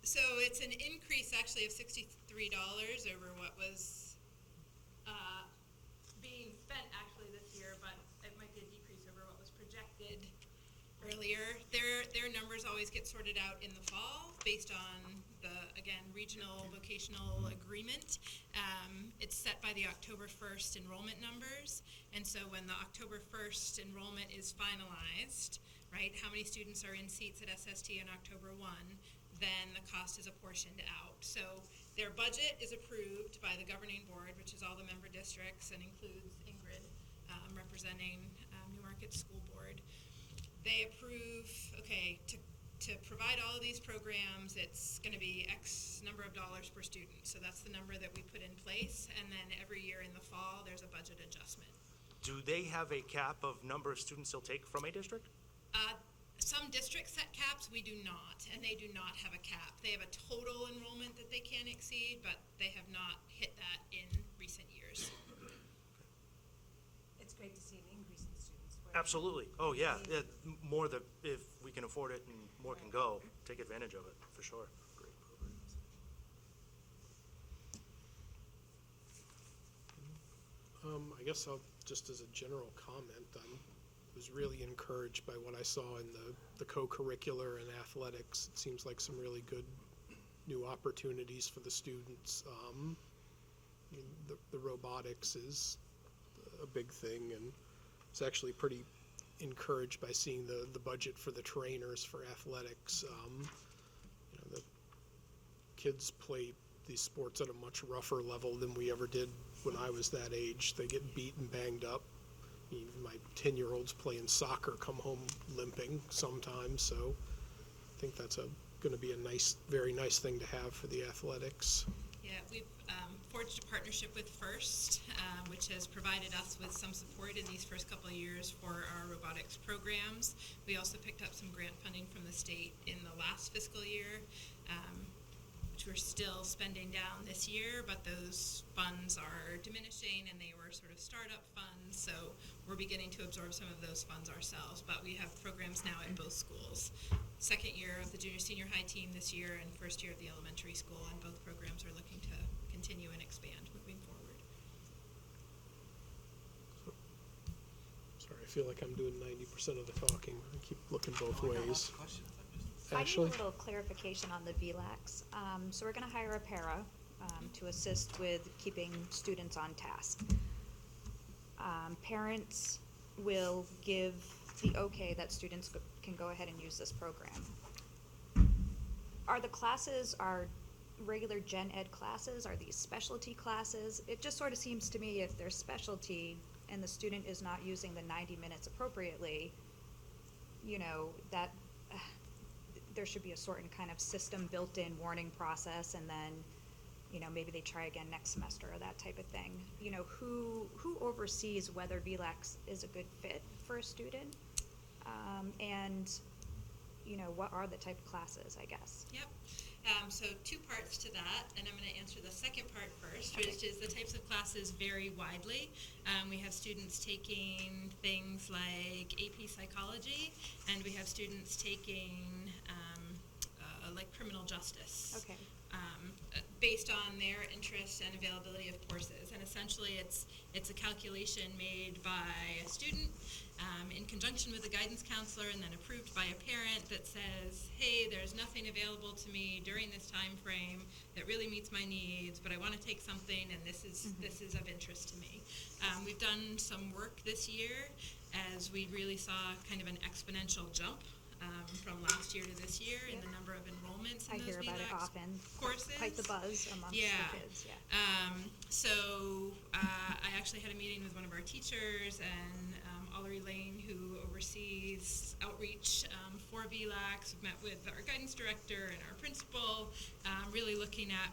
So it's an increase actually of $63 over what was being spent actually this year, but it might be a decrease over what was projected earlier. Their numbers always get sorted out in the fall based on the, again, regional vocational agreement. It's set by the October 1st enrollment numbers, and so when the October 1st enrollment is finalized, right, how many students are in seats at SST on October 1, then the cost is apportioned out. So their budget is approved by the governing board, which is all the member districts and includes Ingrid representing Newmarket School Board. They approve, okay, to provide all of these programs, it's going to be X number of dollars per student. So that's the number that we put in place, and then every year in the fall, there's a budget adjustment. Do they have a cap of number of students they'll take from a district? Some districts set caps, we do not, and they do not have a cap. They have a total enrollment that they can't exceed, but they have not hit that in recent years. It's great to see an increase in students. Absolutely. Oh, yeah. More if we can afford it and more can go, take advantage of it, for sure. Great programs. I guess I'll, just as a general comment, I was really encouraged by what I saw in the co-curricular and athletics. It seems like some really good new opportunities for the students. I mean, the robotics is a big thing, and it's actually pretty encouraged by seeing the budget for the trainers for athletics. You know, the kids play these sports at a much rougher level than we ever did when I was that age. They get beat and banged up. Even my 10-year-olds playing soccer come home limping sometimes, so I think that's going to be a nice, very nice thing to have for the athletics. Yeah, we've forged a partnership with FIRST, which has provided us with some support in these first couple of years for our robotics programs. We also picked up some grant funding from the state in the last fiscal year, which we're still spending down this year, but those funds are diminishing and they were sort of startup funds, so we're beginning to absorb some of those funds ourselves, but we have programs now at both schools. Second year of the junior senior high team this year and first year of the elementary school, and both programs are looking to continue and expand moving forward. Sorry, I feel like I'm doing 90% of the talking. I keep looking both Oh, I got ways. lots of questions. I need a Ashley? little clarification on the VLAX. So we're gonna hire a para to assist with keeping students on task. Parents will give the okay that students can go ahead and use this program. Are the classes, are regular gen ed classes, are these specialty classes? It just sort of seems to me if there's specialty and the student is not using the 90 minutes appropriately, you know, that there should be a certain kind of system built-in warning process, and then, you know, maybe they try again next semester or that type of thing. You know, who oversees whether VLAX is a good fit for a student? And, you know, what are the type of classes, I guess? Yep. So two parts to that, and I'm going to answer the second part first, which is the types of classes vary widely. We have students taking things like AP Psychology, and we have students taking like criminal justice. Okay. Based on their interest and availability of courses, and essentially it's a calculation made by a student in conjunction with a guidance counselor and then approved by a parent that says, hey, there's nothing available to me during this time frame that really meets my needs, but I want to take something, and this is of interest to me. We've done some work this year as we really saw kind of an exponential jump from last year to this year in the number of enrollments in I those hear about it VLAX often. courses. Quite the buzz amongst the kids, yeah. So I actually had a meeting with one of our teachers, and Ollery Lane, who oversees outreach for VLAX, met with our guidance director and our principal, really looking at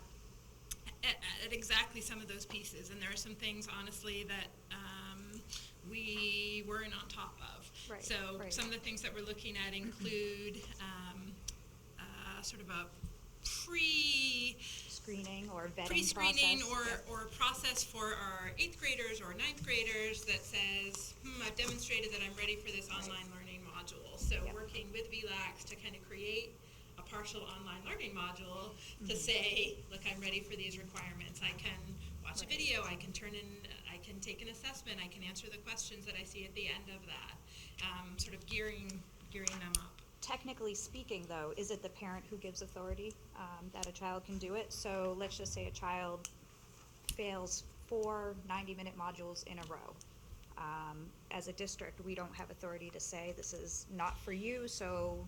exactly some of those pieces. And there are some things, honestly, that we weren't on top of. Right, So right. some of the things that we're looking at include sort of a Screening or vetting pre-screening process. or process for our 8th graders or 9th graders that says, I've demonstrated that I'm ready for this online learning module. So Yep. working with VLAX to kind of create a partial online learning module to say, look, I'm ready for these requirements. I can watch a video, I can I can take an assessment, I can answer the questions that I see at the end of that. Sort of gearing them up. Technically speaking, though, is it the parent who gives authority that a child can do it? So let's just say a child fails 4 90-minute modules in a row. As a district, we don't have authority to say this is not for you, so,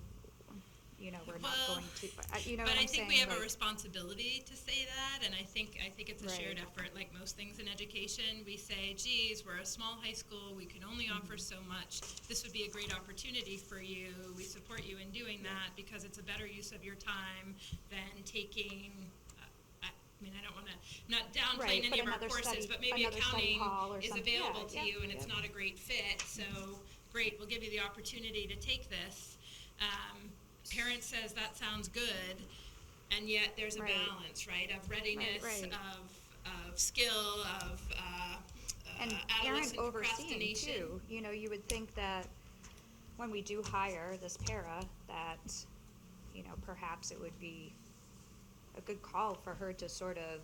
you know, we're not going to, you know But what I I'm think saying? we have a Like, responsibility to say that, and I think it's a shared Right. effort. Like most things in education, we say, geez, we're a small high school, we can only offer so much. This would be a great opportunity for you. We support you in doing that because it's a better use of your time than taking, I mean, I don't want to, not downplaying Right, any but of our another courses, study- but maybe another study accounting hall or is something. available to Yeah, you and it's yeah. not a great fit. So great, we'll give you the opportunity to take this. Parent says that sounds good, and yet there's a Right. balance, right, of readiness, right. of skill, of And adolescent parent overseeing procrastination. too. You know, you would think that when we do hire this para, that, you know, perhaps it would be a good call for her to sort of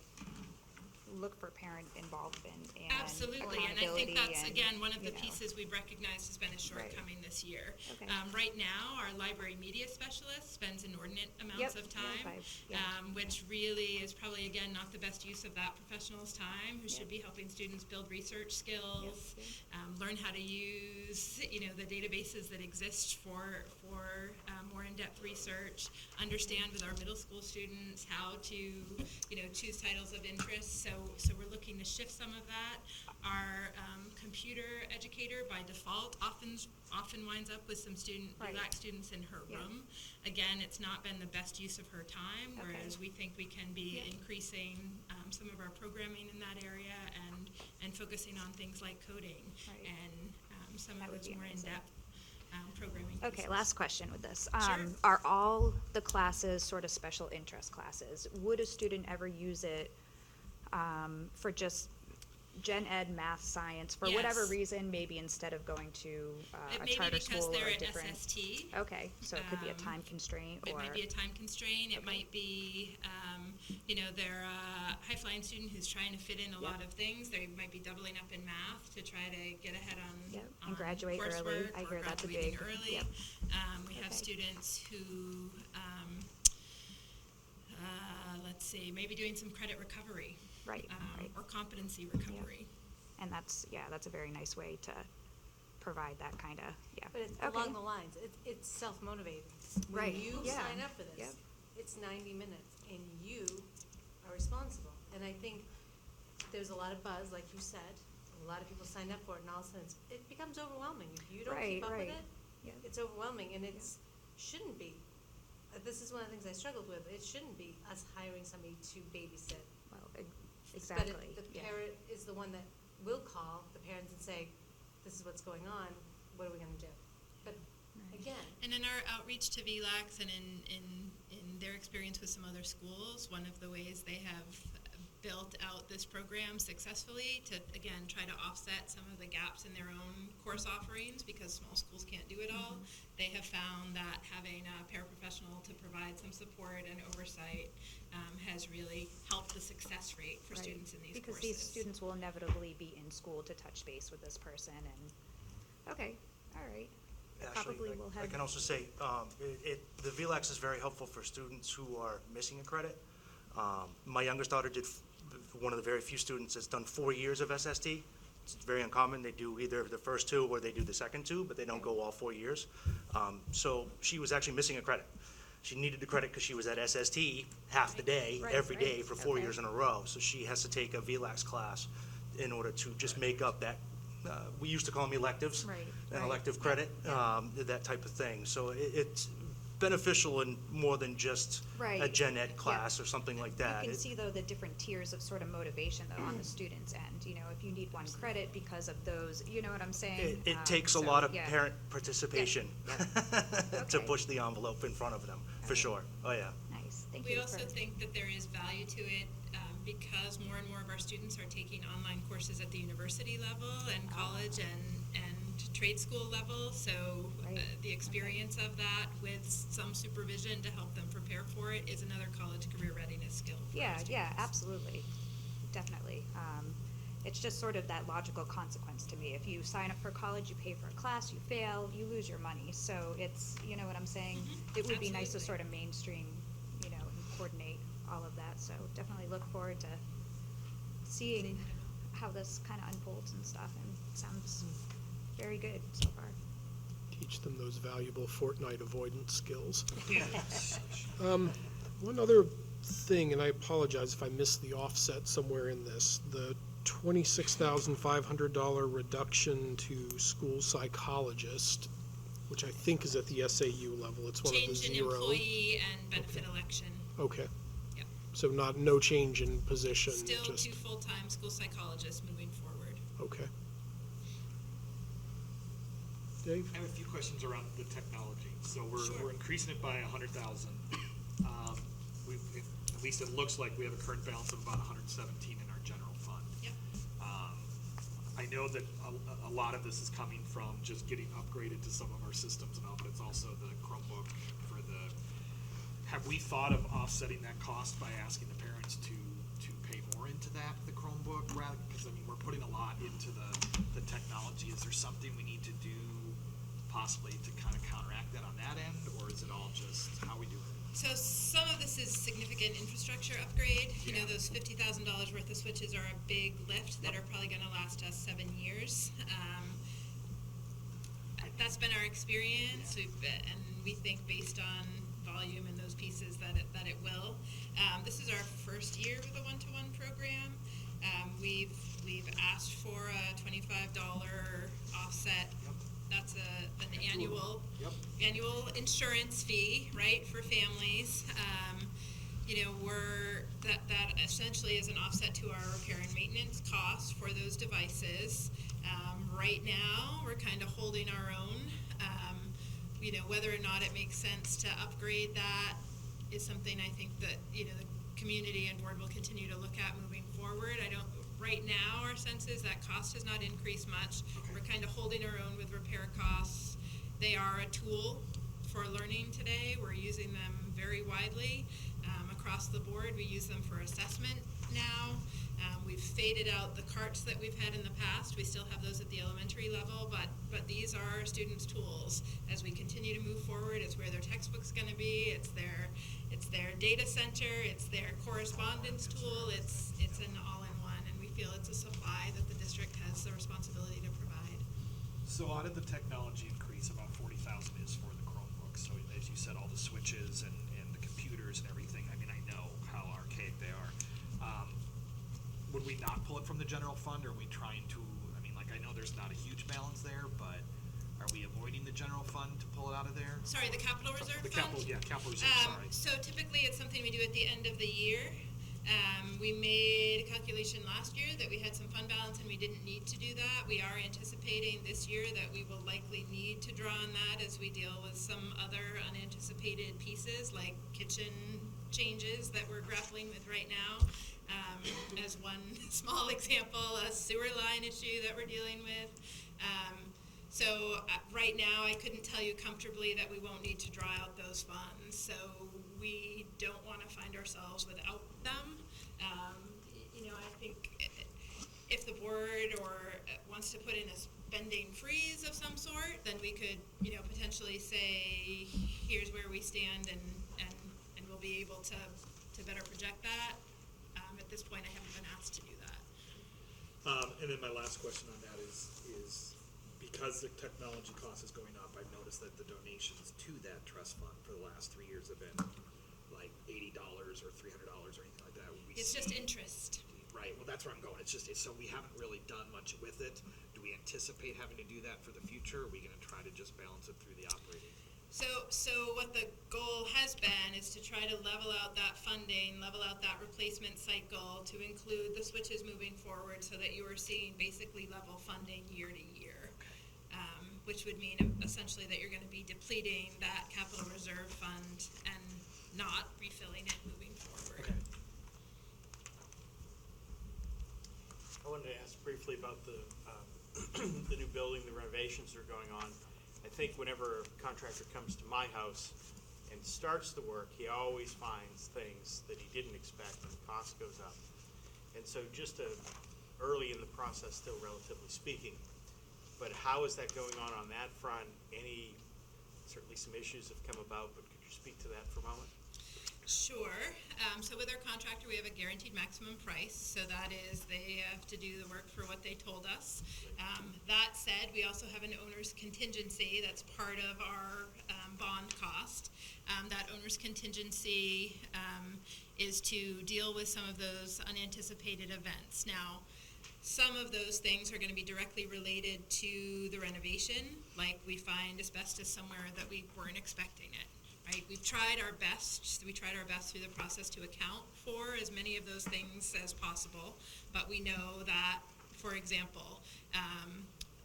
look for parent involvement and Absolutely, and I accountability think that's, and, again, one of the you know. pieces we've recognized has been a shortcoming this year. Okay. Right now, our library media specialist spends inordinate amounts Yep, of yep, time, yeah. which really is probably, again, not the best use of that professional's time, who should Yep. be helping students build research skills, Yep, learn how to use, you know, the databases that exist for more in-depth research, understand with our middle school students how to, you know, choose titles of interest. So we're looking to shift some of that. Our computer educator by default often winds up with some Right. black students in her Yeah. room. Again, it's not been the best use of her time, Okay. whereas we think we can be Yeah. increasing some of our programming in that area and focusing on things like coding Right. and some That of would those be more amazing. in-depth programming Okay, pieces. last question with this. Sure. Are all the classes sort of special interest classes? Would a student ever use it for just gen ed, math, science, for whatever Yes. reason, maybe instead of going to It a may be charter because school or they're a at different? SST. Okay, so it could be a Um, time constraint It or? might be a time constraint, it Okay. might be, you know, they're a high-flying student who's trying to fit in a lot Yep. of things. They might be doubling up in math to try to get ahead on Yep, and on graduate early. coursework I or hear that's a graduating big- early. yep. We have Okay. students who, let's see, maybe doing some credit recovery. Right, right. Or competency recovery. And that's a very nice way to provide that kind of, yeah. But it's Okay. along the lines, it's self-motivating. Right, When you yeah, sign up for this, yep. it's 90 minutes, and you are responsible. And I think there's a lot of buzz, like you said, a lot of people sign up for it, and all of a sudden, it becomes overwhelming. If you don't Right, keep up with right. it, Yeah. it's overwhelming, and shouldn't be. This is one of the things I struggled with. It shouldn't be us hiring somebody to babysit. Well, exactly, But the yeah. parent is the one that will call the parents and say, this is what's going on, what are we gonna do? But Right. again, And in our outreach to VLAX and in their experience with some other schools, one of the ways they have built out this program successfully to, again, try to offset some of the gaps in their own course offerings because small schools can't do it all. They have found that having a paraprofessional to provide some support and oversight has really helped the success rate for Right. students in these Because courses. these students will inevitably be in school to touch base with this person and, okay, all right. Probably Actually, will I have. can also say, the VLAX is very helpful for students who are missing a credit. My youngest daughter did, one of the very few students that's done 4 years of SST. It's very uncommon, they do either the first two or they do the second two, but they don't go all 4 years. So she was actually missing a credit. She needed the credit because she was at SST half the day, Right, every day right. for 4 Okay. years in a row. So she has to take a VLAX class in order to just make up that, we used to call them electives. Right, An right. elective credit, that type of thing. So it's beneficial in more than just a Right. gen ed Yeah. class or something like that. You can It- see, though, the different tiers of sort of motivation, though, on the student's end. You know, if you need one credit because of those, you know what I'm saying? It takes a So, lot of yeah. parent participation to Okay. push the envelope in front of them, for sure. Oh, yeah. Nice, thank We you also for, think that there is value to it because more and more of our students are taking online courses at the university level and college and trade school level. So Right. the experience of that with some supervision to help them prepare for it is another college career readiness skill for our yeah, students. absolutely, definitely. It's just sort of that logical consequence to me. If you sign up for college, you pay for a class, you fail, you lose your money. So it's, you know what I'm saying? It would be nice to Absolutely. sort of mainstream, you know, and coordinate all of that. So definitely look forward to seeing how this kind of unfolds and stuff, and sounds very good so far. Teach them those valuable Fortnite avoidance skills. One other thing, and I apologize if I missed the offset somewhere in this, the $26,500 reduction to school psychologist, which I think is at the SAU level. It's one of the Change in zero. employee and benefit election. Okay, Yep. so no change in position, Still just, 2 full-time school psychologists moving forward. okay. Dave? I have a few questions around the technology. So Sure. we're increasing it by 100,000. At least it looks like we have a current balance of about 117 in our general fund. Yep. I I know that a lot of this is coming from just getting upgraded to some of our systems and all, but it's also the Chromebook for the, have we thought of offsetting that cost by asking the parents to pay more into that, the Chromebook, rather, because I mean, we're putting a lot into the technology. Is there something we need to do possibly to kind of counteract that on that end, or is it all just how we do it? So some of this is significant infrastructure upgrade. You know, Yeah. those $50,000 worth of switches are a big lift that are probably gonna last us 7 years. That's been our experience, and we think based on volume and those pieces that it will. This is our first year with a one-to-one program. We've asked for a $25 offset. Yep. That's an annual Yep. annual insurance fee, right, for families. You know, that essentially is an offset to our repair and maintenance costs for those devices. Right now, we're kind of holding our own. You know, whether or not it makes sense to upgrade that is something I think that, you know, the community and board will continue to look at moving forward. Right now, our sense is that cost has not increased much. Okay. We're kind of holding our own with repair costs. They are a tool for learning today. We're using them very widely across the board. We use them for assessment now. We've faded out the carts that we've had in the past. We still have those at the elementary level, but these are our students' tools. As we continue to move forward, it's where their textbook's going to be. It's their data center. It's their correspondence tool. It's an all-in-one, and we feel it's a supply that the district has the responsibility to provide. So out of the technology increase, about 40,000 is for the Chromebooks. So as you said, all the switches and the computers and everything, I mean, I know how archaic they are. Would we not pull it from the general fund, or are we trying to, I mean, like, I know there's not a huge balance there, but are we avoiding the general fund to pull it out of there? Sorry, the capital reserve The fund? capital reserve, sorry. So typically it's something we do at the end of the year. We made a calculation last year that we had some fund balance and we didn't need to do that. We are anticipating this year that we will likely need to draw on that as we deal with some other unanticipated pieces like kitchen changes that we're grappling with right now. As one small example, a sewer line issue that we're dealing with. So right now, I couldn't tell you comfortably that we won't need to draw out those funds. So we don't want to find ourselves without them. You know, I think if the board wants to put in a spending freeze of some sort, then we could, you know, potentially say, here's where we stand, and we'll be able to better project that. At this point, I haven't been asked to do that. And then my last question on that is because the technology cost is going up, I've noticed that the donations to that trust fund for the last 3 years have been like $80 or $300 or anything like that. It's just interest. Right, well, that's where I'm going. So we haven't really done much with it. Do we anticipate having to do that for the future? Or are we gonna try to just balance it through the operating? So what the goal has been is to try to level out that funding, level out that replacement cycle to include the switches moving forward so that you are seeing basically level funding year to year. Which would mean essentially that you're gonna be depleting that capital reserve fund and not refilling it moving forward. Okay. I wanted to ask briefly about the the new building, the renovations that are going on. I think whenever a contractor comes to my house and starts the work, he always finds things that he didn't expect and the cost goes up. And so just early in the process, still relatively speaking, but how is that going on that front? Certainly some issues have come about, but could you speak to that for a moment? Sure. So with our contractor, we have a guaranteed maximum price. So that is they have to do the work for what they told us. That said, we also have an owner's contingency that's part of our bond cost. That owner's contingency is to deal with some of those unanticipated events. Now, some of those things are going to be directly related to the renovation, like we find asbestos somewhere that we weren't expecting it. Right, we've tried our best. We tried our best through the process to account for as many of those things as possible. But we know that, for example,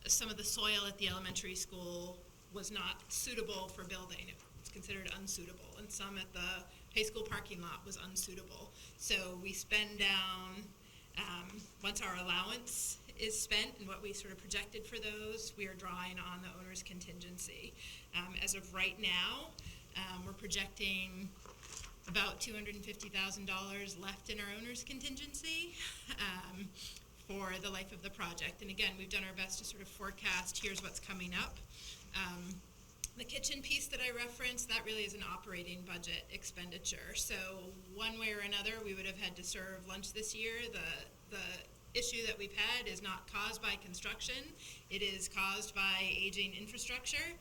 some of the soil at the elementary school was not suitable for building. It was considered unsuitable, and some at the high school parking lot was unsuitable. So we spend down once our allowance is spent and what we sort of projected for those, we are drawing on the owner's contingency. As of right now, we're projecting about $250,000 left in our owner's contingency for the life of the project. And again, we've done our best to sort of forecast, here's what's coming up. The kitchen piece that I referenced, that really is an operating budget expenditure. So one way or another, we would have had to serve lunch this year. The issue that we've had is not caused by construction. It is caused by aging infrastructure.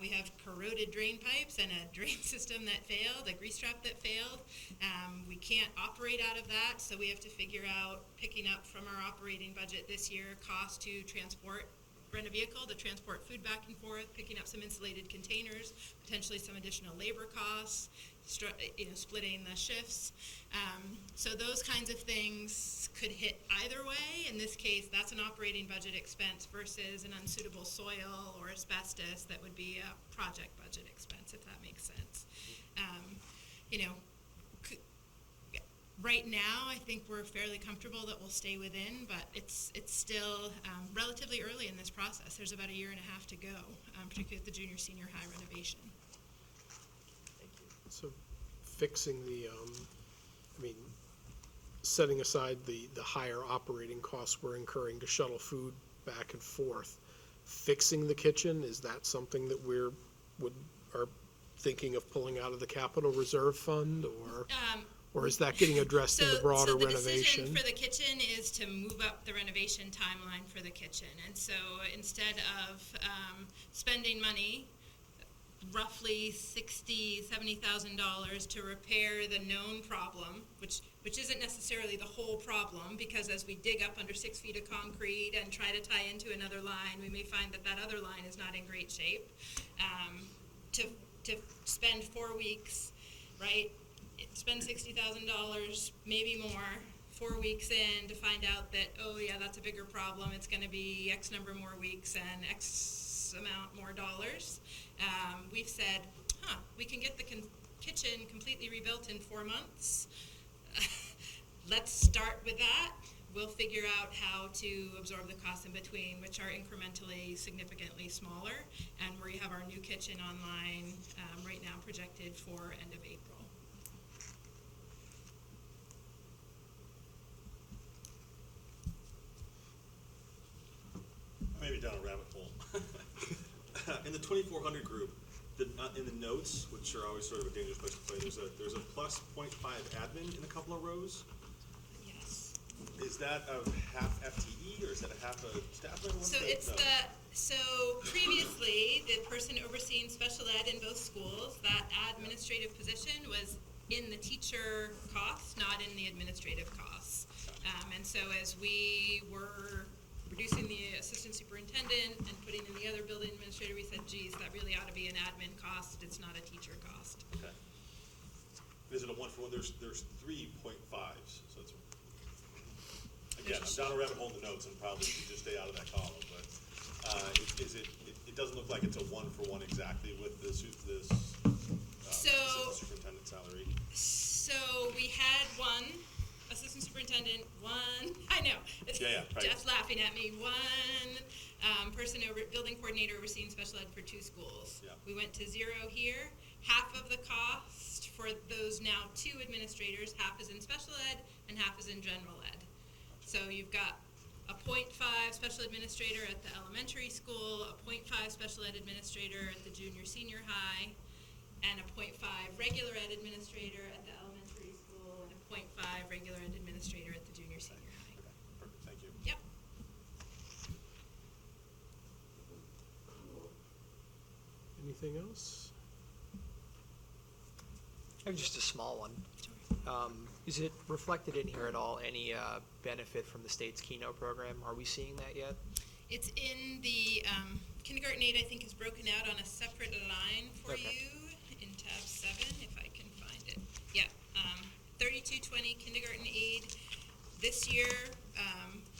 We have corroded drain pipes and a drain system that failed, a grease trap that failed. We can't operate out of that, so we have to figure out, picking up from our operating budget this year, cost to rent a vehicle to transport food back and forth, picking up some insulated containers, potentially some additional labor costs, splitting the shifts. So those kinds of things could hit either way. In this case, that's an operating budget expense versus an unsuitable soil or asbestos that would be a project budget expense, if that makes sense. Right now, I think we're fairly comfortable that we'll stay within, but it's still relatively early in this process. There's about a year and a half to go, particularly with the junior, senior high renovation. So fixing setting aside the higher operating costs we're incurring to shuttle food back and forth, fixing the kitchen, is that something that are thinking of pulling out of the capital reserve fund, or is that getting addressed in the broader renovation? So the decision for the kitchen is to move up the renovation timeline for the kitchen. And so instead of spending money, roughly $70,000 to repair the known problem, which isn't necessarily the whole problem, because as we dig up under 6 feet of concrete and try to tie into another line, we may find that other line is not in great shape. To spend 4 weeks, right? Spend $60,000, maybe more, 4 weeks in to find out that, oh yeah, that's a bigger problem. It's going to be X number more weeks and X amount more dollars. We've said, we can get the kitchen completely rebuilt in 4 months. Let's start with that. We'll figure out how to absorb the costs in between, which are incrementally significantly smaller. And we have our new kitchen online right now projected for end of April. Maybe down a rabbit hole. In the 2400 group, in the notes, which are always sort of a dangerous place to play, there's a plus 0.5 admin in a couple of rows. Yes. Is that a half FTE, or is that a half a staff member? So previously, the person overseeing special ed in both schools, that administrative position was in the teacher costs, not in the administrative costs. And so as we were reducing the assistant superintendent and putting in the other building administrator, we said, geez, that really ought to be an admin cost. It's not a teacher cost. Okay. Is it a 1-for-1? There's 3.5s, so it's, again, I'm down a rabbit hole in the notes and probably should just stay out of that column, but it doesn't look like it's a 1-for-1 exactly with assistant superintendent salary. So we had one assistant superintendent, I know, Yeah, right. Jeff's laughing at me, one building coordinator overseeing special ed for 2 schools. Yeah. We went to 0 here. Half of the cost for those now 2 administrators, half is in special ed and half is in general ed. So you've got a 0.5 special administrator at the elementary school, a 0.5 special ed administrator at the junior senior high, and a 0.5 regular ed administrator at the elementary school, and a 0.5 regular ed administrator at the junior senior high. Okay, perfect, thank you. Yep. Anything else? I have just a small one. Sure. Is it reflected in here at all, any benefit from the state's Keno program? Are we seeing that yet? It's in the kindergarten aid, I think, is broken out on a separate line for Okay. you in tab 7, if I can find it. Yeah, 3220 kindergarten aid. This year,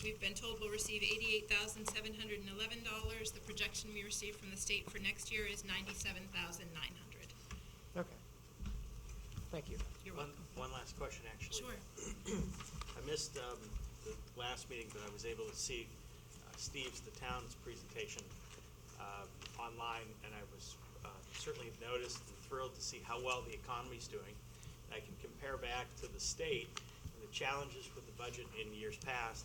we've been told we'll receive $88,711. The projection we received from the state for next year is $97,900. Okay. Thank you. You're welcome. One last question, actually. Sure. I missed the last meeting, but I was able to see Steve's, the town's presentation online, and I was certainly noticed and thrilled to see how well the economy's doing. And I can compare back to the state and the challenges with the budget in years past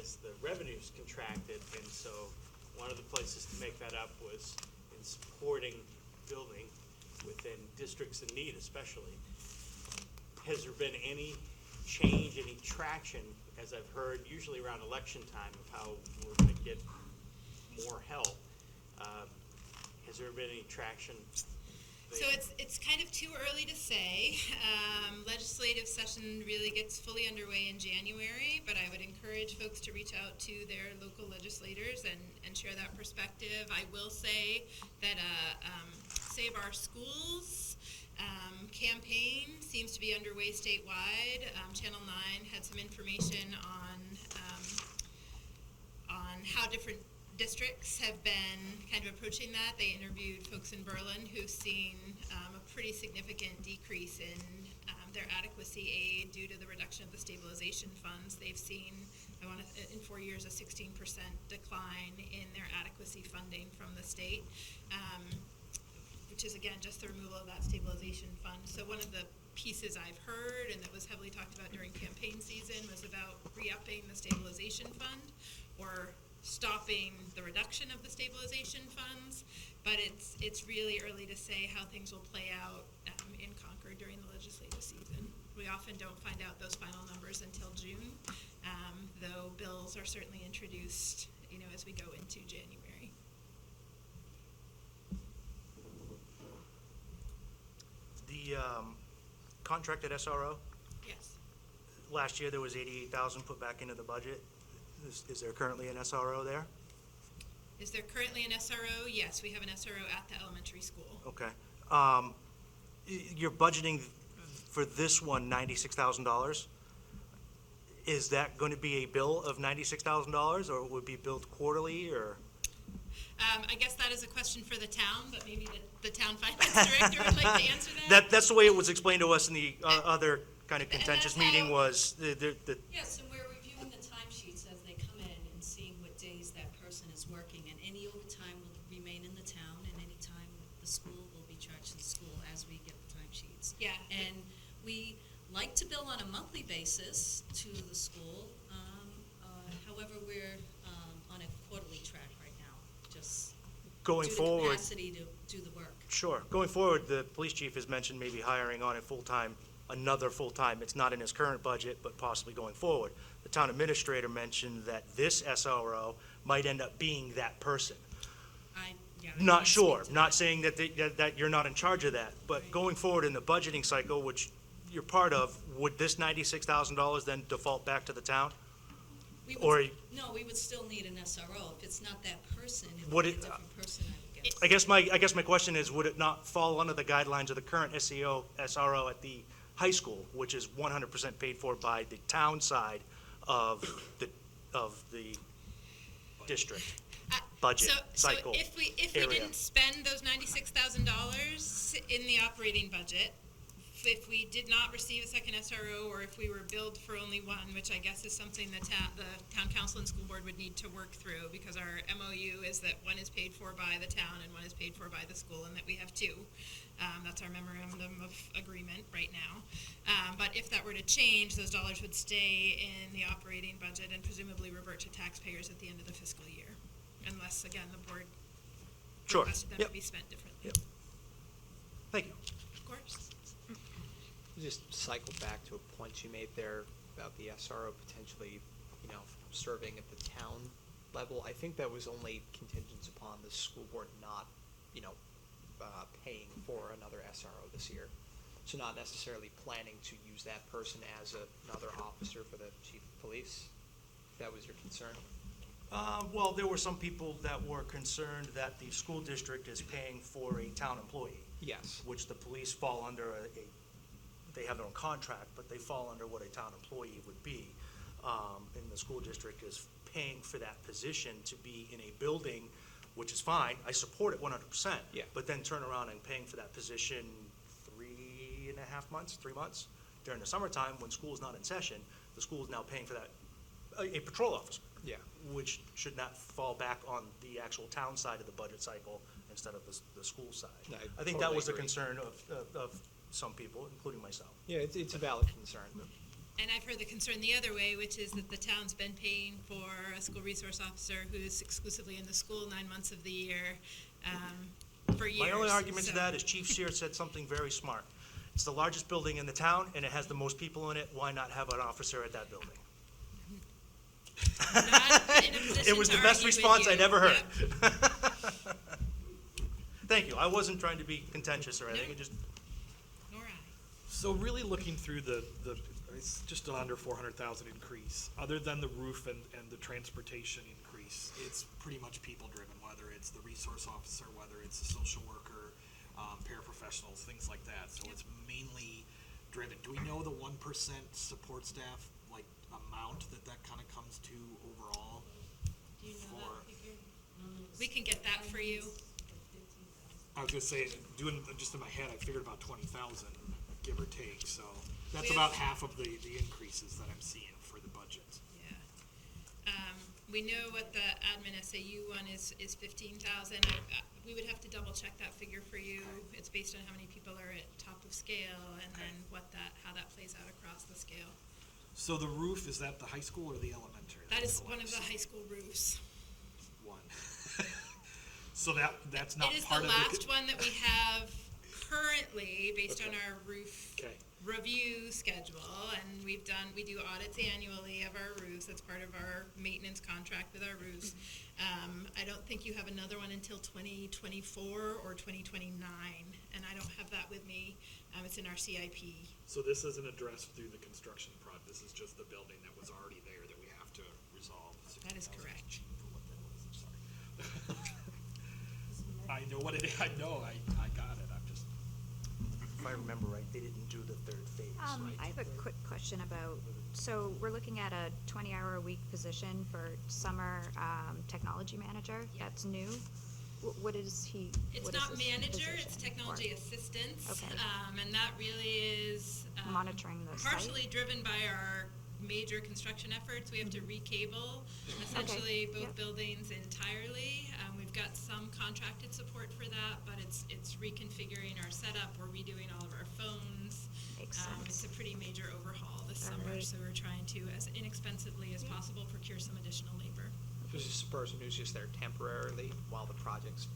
as the revenues contracted, and so one of the places to make that up was in supporting building within districts in need especially. Has there been any change, any traction, as I've heard, usually around election time, of how we're gonna get more help? Has there been any traction So it's kind of too early to say. Legislative session really gets fully underway in January, but I would encourage folks to reach out to their local legislators and share that perspective. I will say that Save Our Schools campaign seems to be underway statewide. Channel 9 had some information on how different districts have been kind of approaching that. They interviewed folks in Berlin who've seen a pretty significant decrease in their adequacy aid due to the reduction of the stabilization funds. They've seen, in 4 years, a 16% decline in their adequacy funding from the state, which is, again, just the removal of that stabilization fund. So one of the pieces I've heard, and that was heavily talked about during campaign season, was about re-upping the stabilization fund or stopping the reduction of the stabilization funds, but it's really early to say how things will play out in Concord during the legislative season. We often don't find out those final numbers until June, though bills are certainly introduced, as we go into January. The contracted SRO, Yes. last year there was 88,000 put back into the budget. Is there currently an SRO there? Is there currently an SRO? Yes, we have an SRO at the elementary school. Okay. You're budgeting for this one $96,000. Is that going to be a bill of $96,000, or would it be billed quarterly, or? I guess that is a question for the town, but maybe the town finance director would like to answer that. That's the way it was explained to us in the other kind of contentious that's how- meeting was the Yes, and we're reviewing the timesheets as they come in and seeing what days that person is working, and any overtime will remain in the town, and any time the school will be charged to the school as we get the timesheets. Yeah. And we like to bill on a monthly basis to the school, however, we're on a quarterly track right now, just going due to forward. capacity to do the work. Sure. Going forward, the police chief has mentioned maybe hiring on a full-time, another full-time. It's not in his current budget, but possibly going forward. The town administrator mentioned that this SRO might end up being that person. I Not can't sure, speak to not that. saying that you're not in charge of that, but going forward in the budgeting cycle, which you're part of, would this $96,000 then default back to the town? We Or- would, no, we would still need an SRO. If it's not that person, it Would would be a it- different person, I would guess. I guess my question is, would it not fall under the guidelines of the current SRO at the high school, which is 100% paid for by the town side of the district budget cycle So if we area? didn't spend those $96,000 in the operating budget, if we did not receive a second SRO, or if we were billed for only one, which I guess is something the town council and school board would need to work through, because our MOU is that one is paid for by the town and one is paid for by the school, and that we have two. That's our memorandum of agreement right now. But if that were to change, those dollars would stay in the operating budget and presumably revert to taxpayers at the end of the fiscal year, unless, again, the board Sure. requested them Yep. to be spent differently. Yep. Thank you. Of course. Just cycle back to a point you made there about the SRO potentially, serving at the town level. I think that was only contingent upon the school board not, paying for another SRO this year. So not necessarily planning to use that person as another officer for the chief of police, if that was your concern. Well, there were some people that were concerned that the school district is paying for a town employee, Yes. which the police fall under they have their own contract, but they fall under what a town employee would be. And the school district is paying for that position to be in a building, which is fine. I support it 100%. Yeah. But then turn around and paying for that position 3.5 months, 3 months during the summertime when school is not in session, the school is now paying for that, a patrol officer. Yeah. which should not fall back on the actual town side of the budget cycle instead of the school side. I think that totally was the agree. concern of some people, including myself. Yeah, it's a valid concern. And I've heard the concern the other way, which is that the town's been paying for a school resource officer who's exclusively in the school 9 months of the year, for years. My only argument to So- that is Chief Sear said something very smart. It's the largest building in the town, and it has the most people in it. Why not have an officer at that building? Not in a position It was to the best argue with response you. I'd ever heard. Yep. Thank you. I wasn't trying to be contentious or anything. No. It just, Nor I. So really looking through it's just an under 400,000 increase. Other than the roof and the transportation increase, it's pretty much people driven, whether it's the resource officer, whether it's the social worker, paraprofessionals, things like that. So it's mainly driven. Do we know the 1% support staff, like, amount that kind of comes to overall? Do you know For- that figure? We can get that for you. I was gonna say, doing, just in my head, I figured about 20,000, give or take, so that's We about have- half of the increases that I'm seeing for the budget. Yeah. We know what the admin SAU one is 15,000. We would have to double check that figure for you. It's based on how many people are at top of scale and then how that plays out across the scale. So the roof, is that the high school or the elementary? That That's is one of the last high school roofs. one. So that's not It is the part of the. last one that we have currently based on Okay. our roof Okay, review schedule, and we do audits annually of our roofs. That's part of our maintenance contract with our roofs. I don't think you have another one until 2024 or 2029, and I don't have that with me. It's in our CIP. so this isn't addressed through the construction project, this is just the building that was already there that we have to resolve. That is correct. For what that was, I'm sorry. I know what it is, I know, I got it, I'm just. if I remember right, they didn't do the third phase, right? I have a quick question about, so we're looking at a 20-hour-a-week position for summer technology manager. That's new. What is he? It's what is not this manager, it's position technology for? assistance. Okay. And that really is. Monitoring the site? Partially driven by our major construction efforts. We have to recable essentially both yep. buildings entirely. We've got some contracted support for that, but it's reconfiguring our setup. We're redoing all of our phones. Makes It's sense. a pretty major overhaul this All summer, right. so we're trying to, as inexpensively as possible, procure some additional labor. This is a person who's just there temporarily while the project's.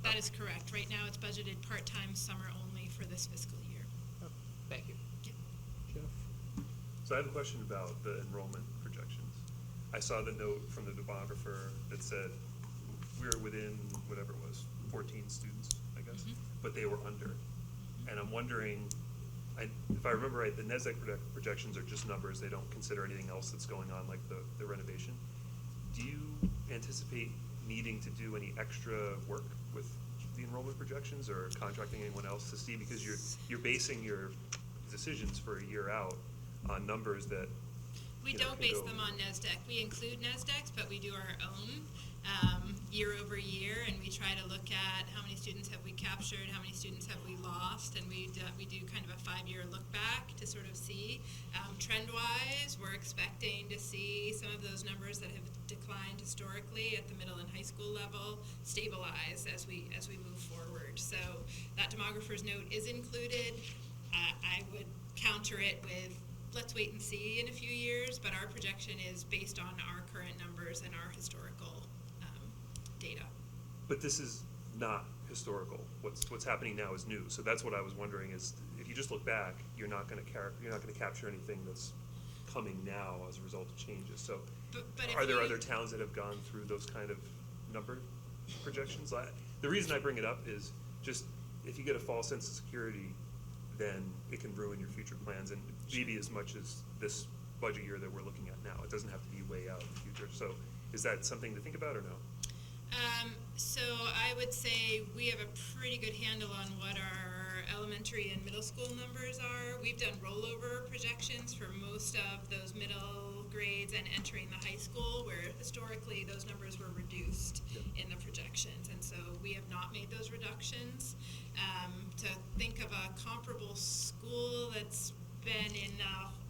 That is correct. Right now, it's budgeted part-time, summer only for this fiscal year. Thank you. So I have a question about the enrollment projections. I saw the note from the demographer that said we're within whatever it was, 14 students, I guess, but they were under. And I'm wondering, if I remember right, the NESDEC projections are just numbers. They don't consider anything else that's going on, like the renovation. Do you anticipate needing to do any extra work with the enrollment projections or contracting anyone else to see? Because you're basing your decisions for a year out on numbers that We you know, don't can base go- them on NESDEC. We include NESDECs, but we do our own year over year, and we try to look at how many students have we captured, how many students have we lost, and we do kind of a 5-year look back to sort of see. Trend-wise, we're expecting to see some of those numbers that have declined historically at the middle and high school level stabilize as we move forward. So that demographer's note is included. I would counter it with, let's wait and see in a few years, but our projection is based on our current numbers and our historical data. But this is not historical. What's happening now is new. So that's what I was wondering is, if you just look back, you're not going to capture anything that's coming now as a result of changes. So But are if there you- other towns that have gone through those kind of number projections? The reason I bring it up is just, if you get a false sense of security, then it can ruin your future plans, and maybe as much as this budget year that we're looking at now. It doesn't have to be way out in the future. So is that something to think about or no? So I would say we have a pretty good handle on what our elementary and middle school numbers are. We've done rollover projections for most of those middle grades and entering the high school, where historically those numbers were reduced in the projections. And so we have not made those reductions. To think of a comparable school that's been in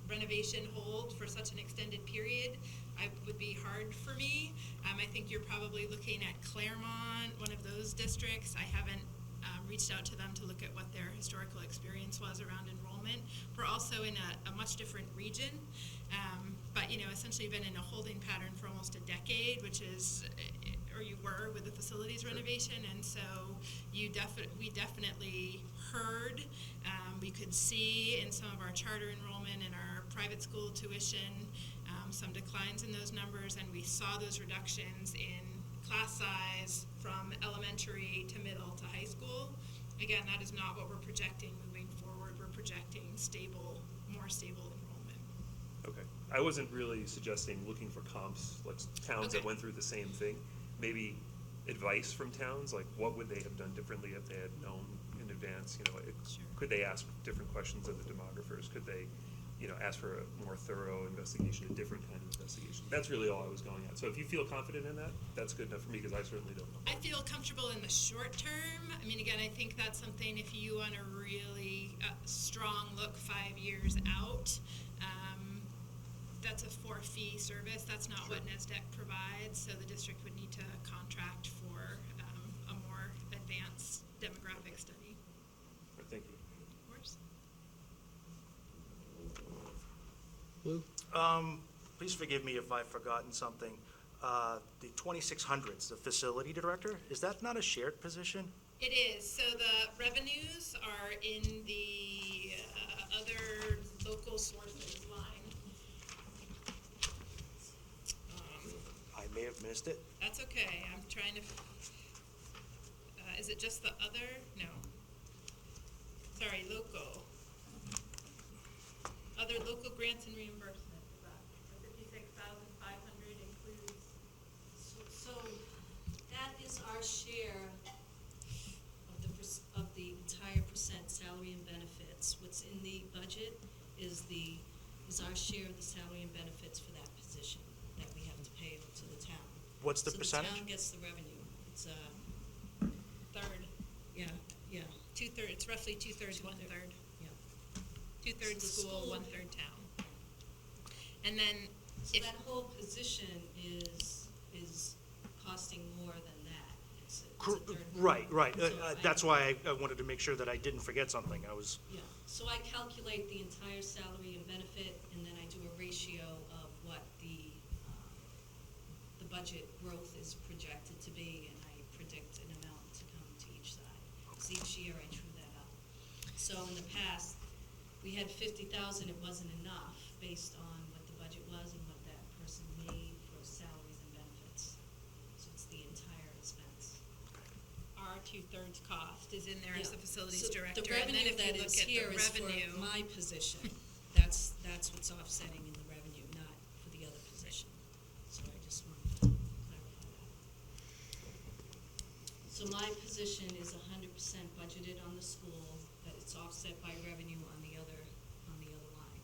renovation hold for such an extended period, would be hard for me. I think you're probably looking at Claremont, one of those districts. I haven't reached out to them to look at what their historical experience was around enrollment. We're also in a much different region, but essentially been in a holding pattern for almost a decade, which is, or you were, with the facilities renovation, and so we definitely heard. We could see in some of our charter enrollment and our private school tuition some declines in those numbers, and we saw those reductions in class size from elementary to middle to high school. Again, that is not what we're projecting moving forward. We're projecting more stable enrollment. Okay. I wasn't really suggesting looking for comps, like towns that Okay. went through the same thing. Maybe advice from towns, like what would they have done differently if they had known in advance? Sure. Could they ask different questions of the demographers? Could they, ask for a more thorough investigation, a different kind of investigation? That's really all I was going at. So if you feel confident in that, that's good enough for me, because I certainly don't know. I feel comfortable in the short term. I mean, again, I think that's something, if you want a really strong look 5 years out, that's a for-fee service. That's not what NESDEC provides, so the district would need to contract for a more advanced demographic study. All right, thank you. Of course. Lou? Please forgive me if I've forgotten something. The 2600s, the facility director, is that not a shared position? It is. So the revenues are in the other local sources line. I may have missed it. That's okay. I'm trying to. Is it just the other? No. Sorry, local. Other local grants and reimbursement. The 56,500 includes. So that is our share of the entire percent salary and benefits. What's in the budget is our share of the salary and benefits for that position that we have to pay to the town. What's the So percentage? the town gets the revenue. It's Third. yeah. Two-thirds. It's roughly two-thirds, one-third. Yeah. Two-thirds So the school, school- one-third town. And then So if that whole position is costing more than that. It's a third. Right. So That's why I wanted to make sure that I didn't forget something. Yeah, so I calculate the entire salary and benefit, and then I do a ratio of what the budget growth is projected to be, and I predict an amount to come to each side. So each year I true that up. So in the past, we had 50,000, it wasn't enough, based on what the budget was and what that person made for salaries and benefits. So it's the entire expense. our two-thirds cost is in there as the Yeah. facilities So director. the revenue And then that if you is look at here the is for revenue, my position. That's what's offsetting in the revenue, not for the other position. So I just wanted to clarify that. So my position is 100% budgeted on the school, but it's offset by revenue on the other line.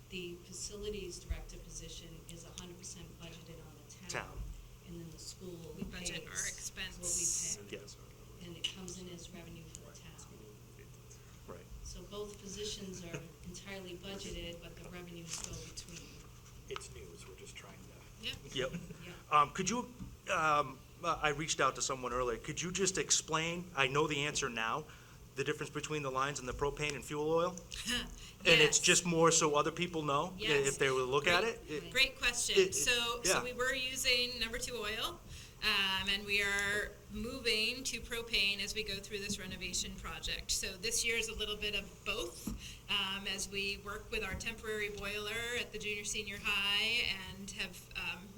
The facilities director position is 100% budgeted on the town. And then the school we budget pays our expense. what we pay. Yes. And it comes in as revenue for the town. Right. So both positions are entirely budgeted, but the revenues go between. It's news, we're just trying to. Yep. Yep. Yeah. Could you, I reached out to someone earlier, could you just explain, I know the answer now, the difference between the lines and the propane and fuel oil? And it's Yes. just more so other people know, Yes. if they were to look at Great- it? Great question. it- So yeah. we were using number 2 oil, and we are moving to propane as we go through this renovation project. So this year is a little bit of both, as we work with our temporary boiler at the junior senior high and have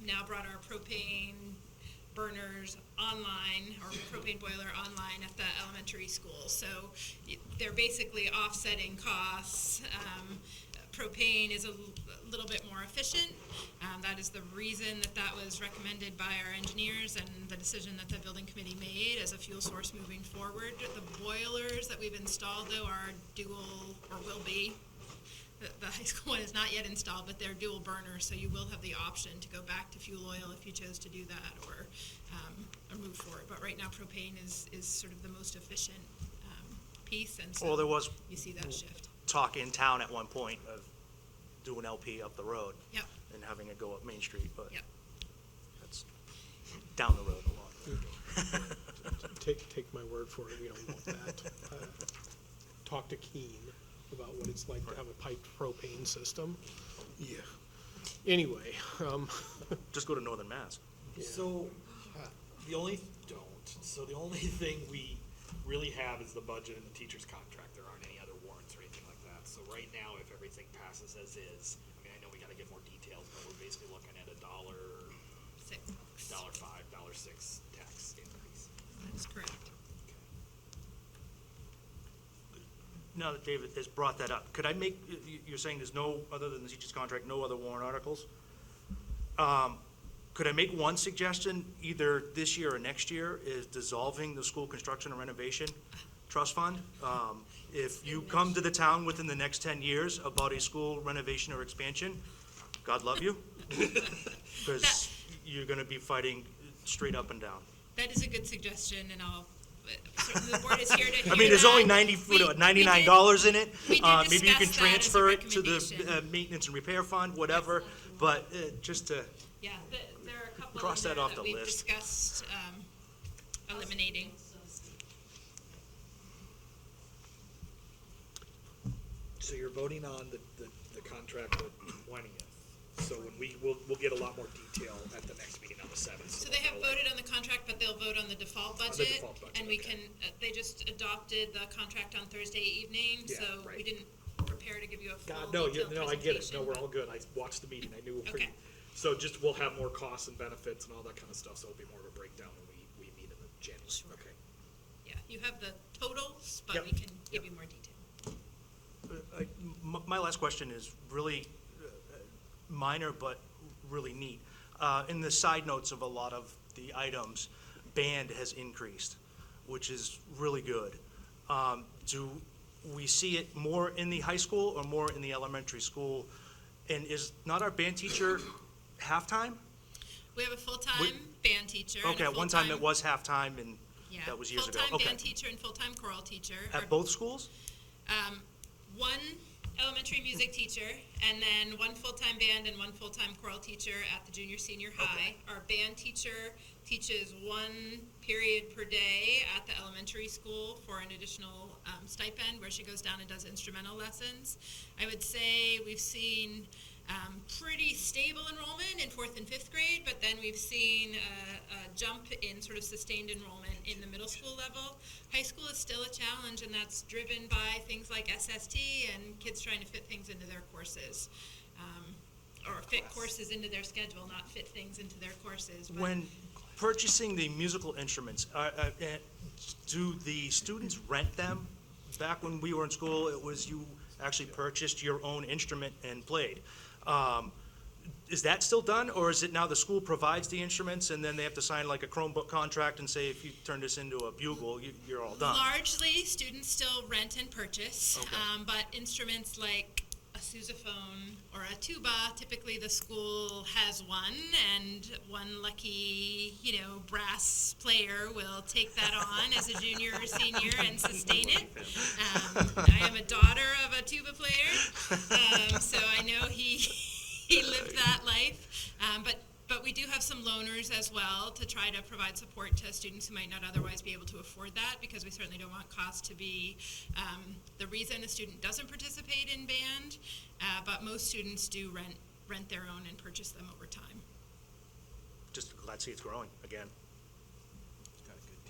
now brought our propane burners online, or propane boiler online at the elementary school. So they're basically offsetting costs. Propane is a little bit more efficient. That is the reason that was recommended by our engineers and the decision that the building committee made as a fuel source moving forward. The boilers that we've installed, though, are dual, or will be. The high school one is not yet installed, but they're dual burners, so you will have the option to go back to fuel oil if you chose to do that, or move forward. But right now, propane is sort of the most efficient piece, and so Well, there was you see that shift. talk in town at one point of doing LP up the road. Yep. and having it go up Main Street, but Yep. that's down the road a lot. Take my word for it, we don't want that. Talk to Keene about what it's like to have a piped propane system. Yeah. Anyway, Just go to Northern Mass. So, the only thing we really have is the budget and the teacher's contract. There aren't any other warrants or anything like that. So right now, if everything passes as is, I mean, I know we gotta get more details, but we're basically looking at $1, $1.05, $1.06 tax increase. That's correct. Now that David has brought that up, could I make, you're saying there's no, other than the teacher's contract, no other warrant articles? Could I make one suggestion, either this year or next year, is dissolving the school construction and renovation trust fund? If you come to the town within the next 10 years about a school renovation or expansion, God love you, because you're gonna be fighting straight up and down. That is a good suggestion, and I'll, certainly the board is here to hear I mean, there's only that. $99 in it. we did Maybe you can discuss that as a transfer it to the recommendation. maintenance and repair fund, whatever, but just to, Yeah, there are a couple Cross in that there off that the we've list. discussed eliminating. So you're voting on the contract the 20th. So when we'll get a lot more detail at the next meeting on the 7th. So they have voted on the contract, but they'll vote on the default the budget. default budget, And we okay. can, they just adopted the contract on Thursday evening, Yeah, so we right. didn't prepare to give you a full God, no, detailed I get it. presentation, No, we're but- all good. I watched the meeting. I knew. Okay. So just, we'll have more costs and benefits and all that kind of stuff, so it'll be more of a breakdown when we meet in the January. Sure. Okay. Yeah, you have the totals, but Yep, we can give yep. you more detail. my last question is really minor, but really neat. In the side notes of a lot of the items, band has increased, which is really good. Do we see it more in the high school or more in the elementary school? And is not our band teacher half-time? We have a full-time band teacher. and a Okay, at one time it full-time- was half-time, and Yeah, that was years ago. full-time Okay. band teacher and full-time choral teacher. At Our- both schools? One elementary music teacher, and then one full-time band and one full-time choral teacher at the junior, senior high. Our band teacher teaches 1 period per day at the elementary school for an additional stipend, where she goes down and does instrumental lessons. I would say we've seen pretty stable enrollment in 4th and 5th grade, but then we've seen a jump in sort of sustained enrollment in the middle school level. High school is still a challenge, and that's driven by things like SST and kids trying to fit things into their courses, or fit courses into their schedule, not fit things into their courses. But When purchasing the musical instruments, do the students rent them? Back when we were in school, it was you actually purchased your own instrument and played. Is that still done, or is it now the school provides the instruments and then they have to sign like a Chromebook contract and say, if you turn this into a bugle, you're all done? largely, students still rent and purchase, Okay. but instruments like a sousaphone or a tuba, typically the school has one, and one lucky, brass player will take that on as a junior or senior and sustain it. I am a daughter of a tuba player, so I know he lived that life. But we do have some loaners as well to try to provide support to students who might not otherwise be able to afford that, because we certainly don't want cost to be the reason a student doesn't participate in band. But most students do rent their own and purchase them over time. Just glad to see it's growing again.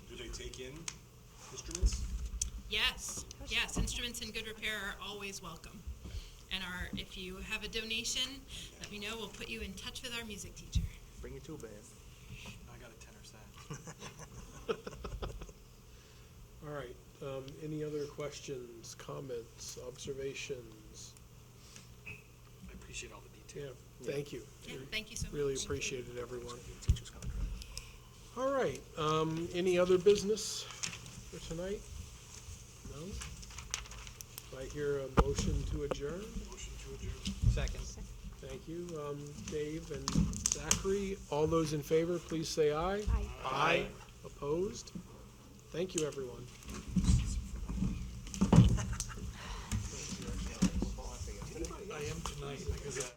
Do they take in instruments? Yes, instruments in good repair are always welcome. And if you have a donation, let me know. We'll put you in touch with our music teacher. Bring your tuba in. I got a tenor sax. all right, any other questions, comments, observations? I appreciate all the Yeah, detail. thank you. Yeah, thank you so much. Really appreciate it, everyone. Teacher's contract. All right, any other business for tonight? No? Do I hear a motion to adjourn? Motion to adjourn. Second. Thank you, Dave and Zachary. All those in favor, please say aye. Aye. Aye. Opposed? Thank you, everyone. I am tonight because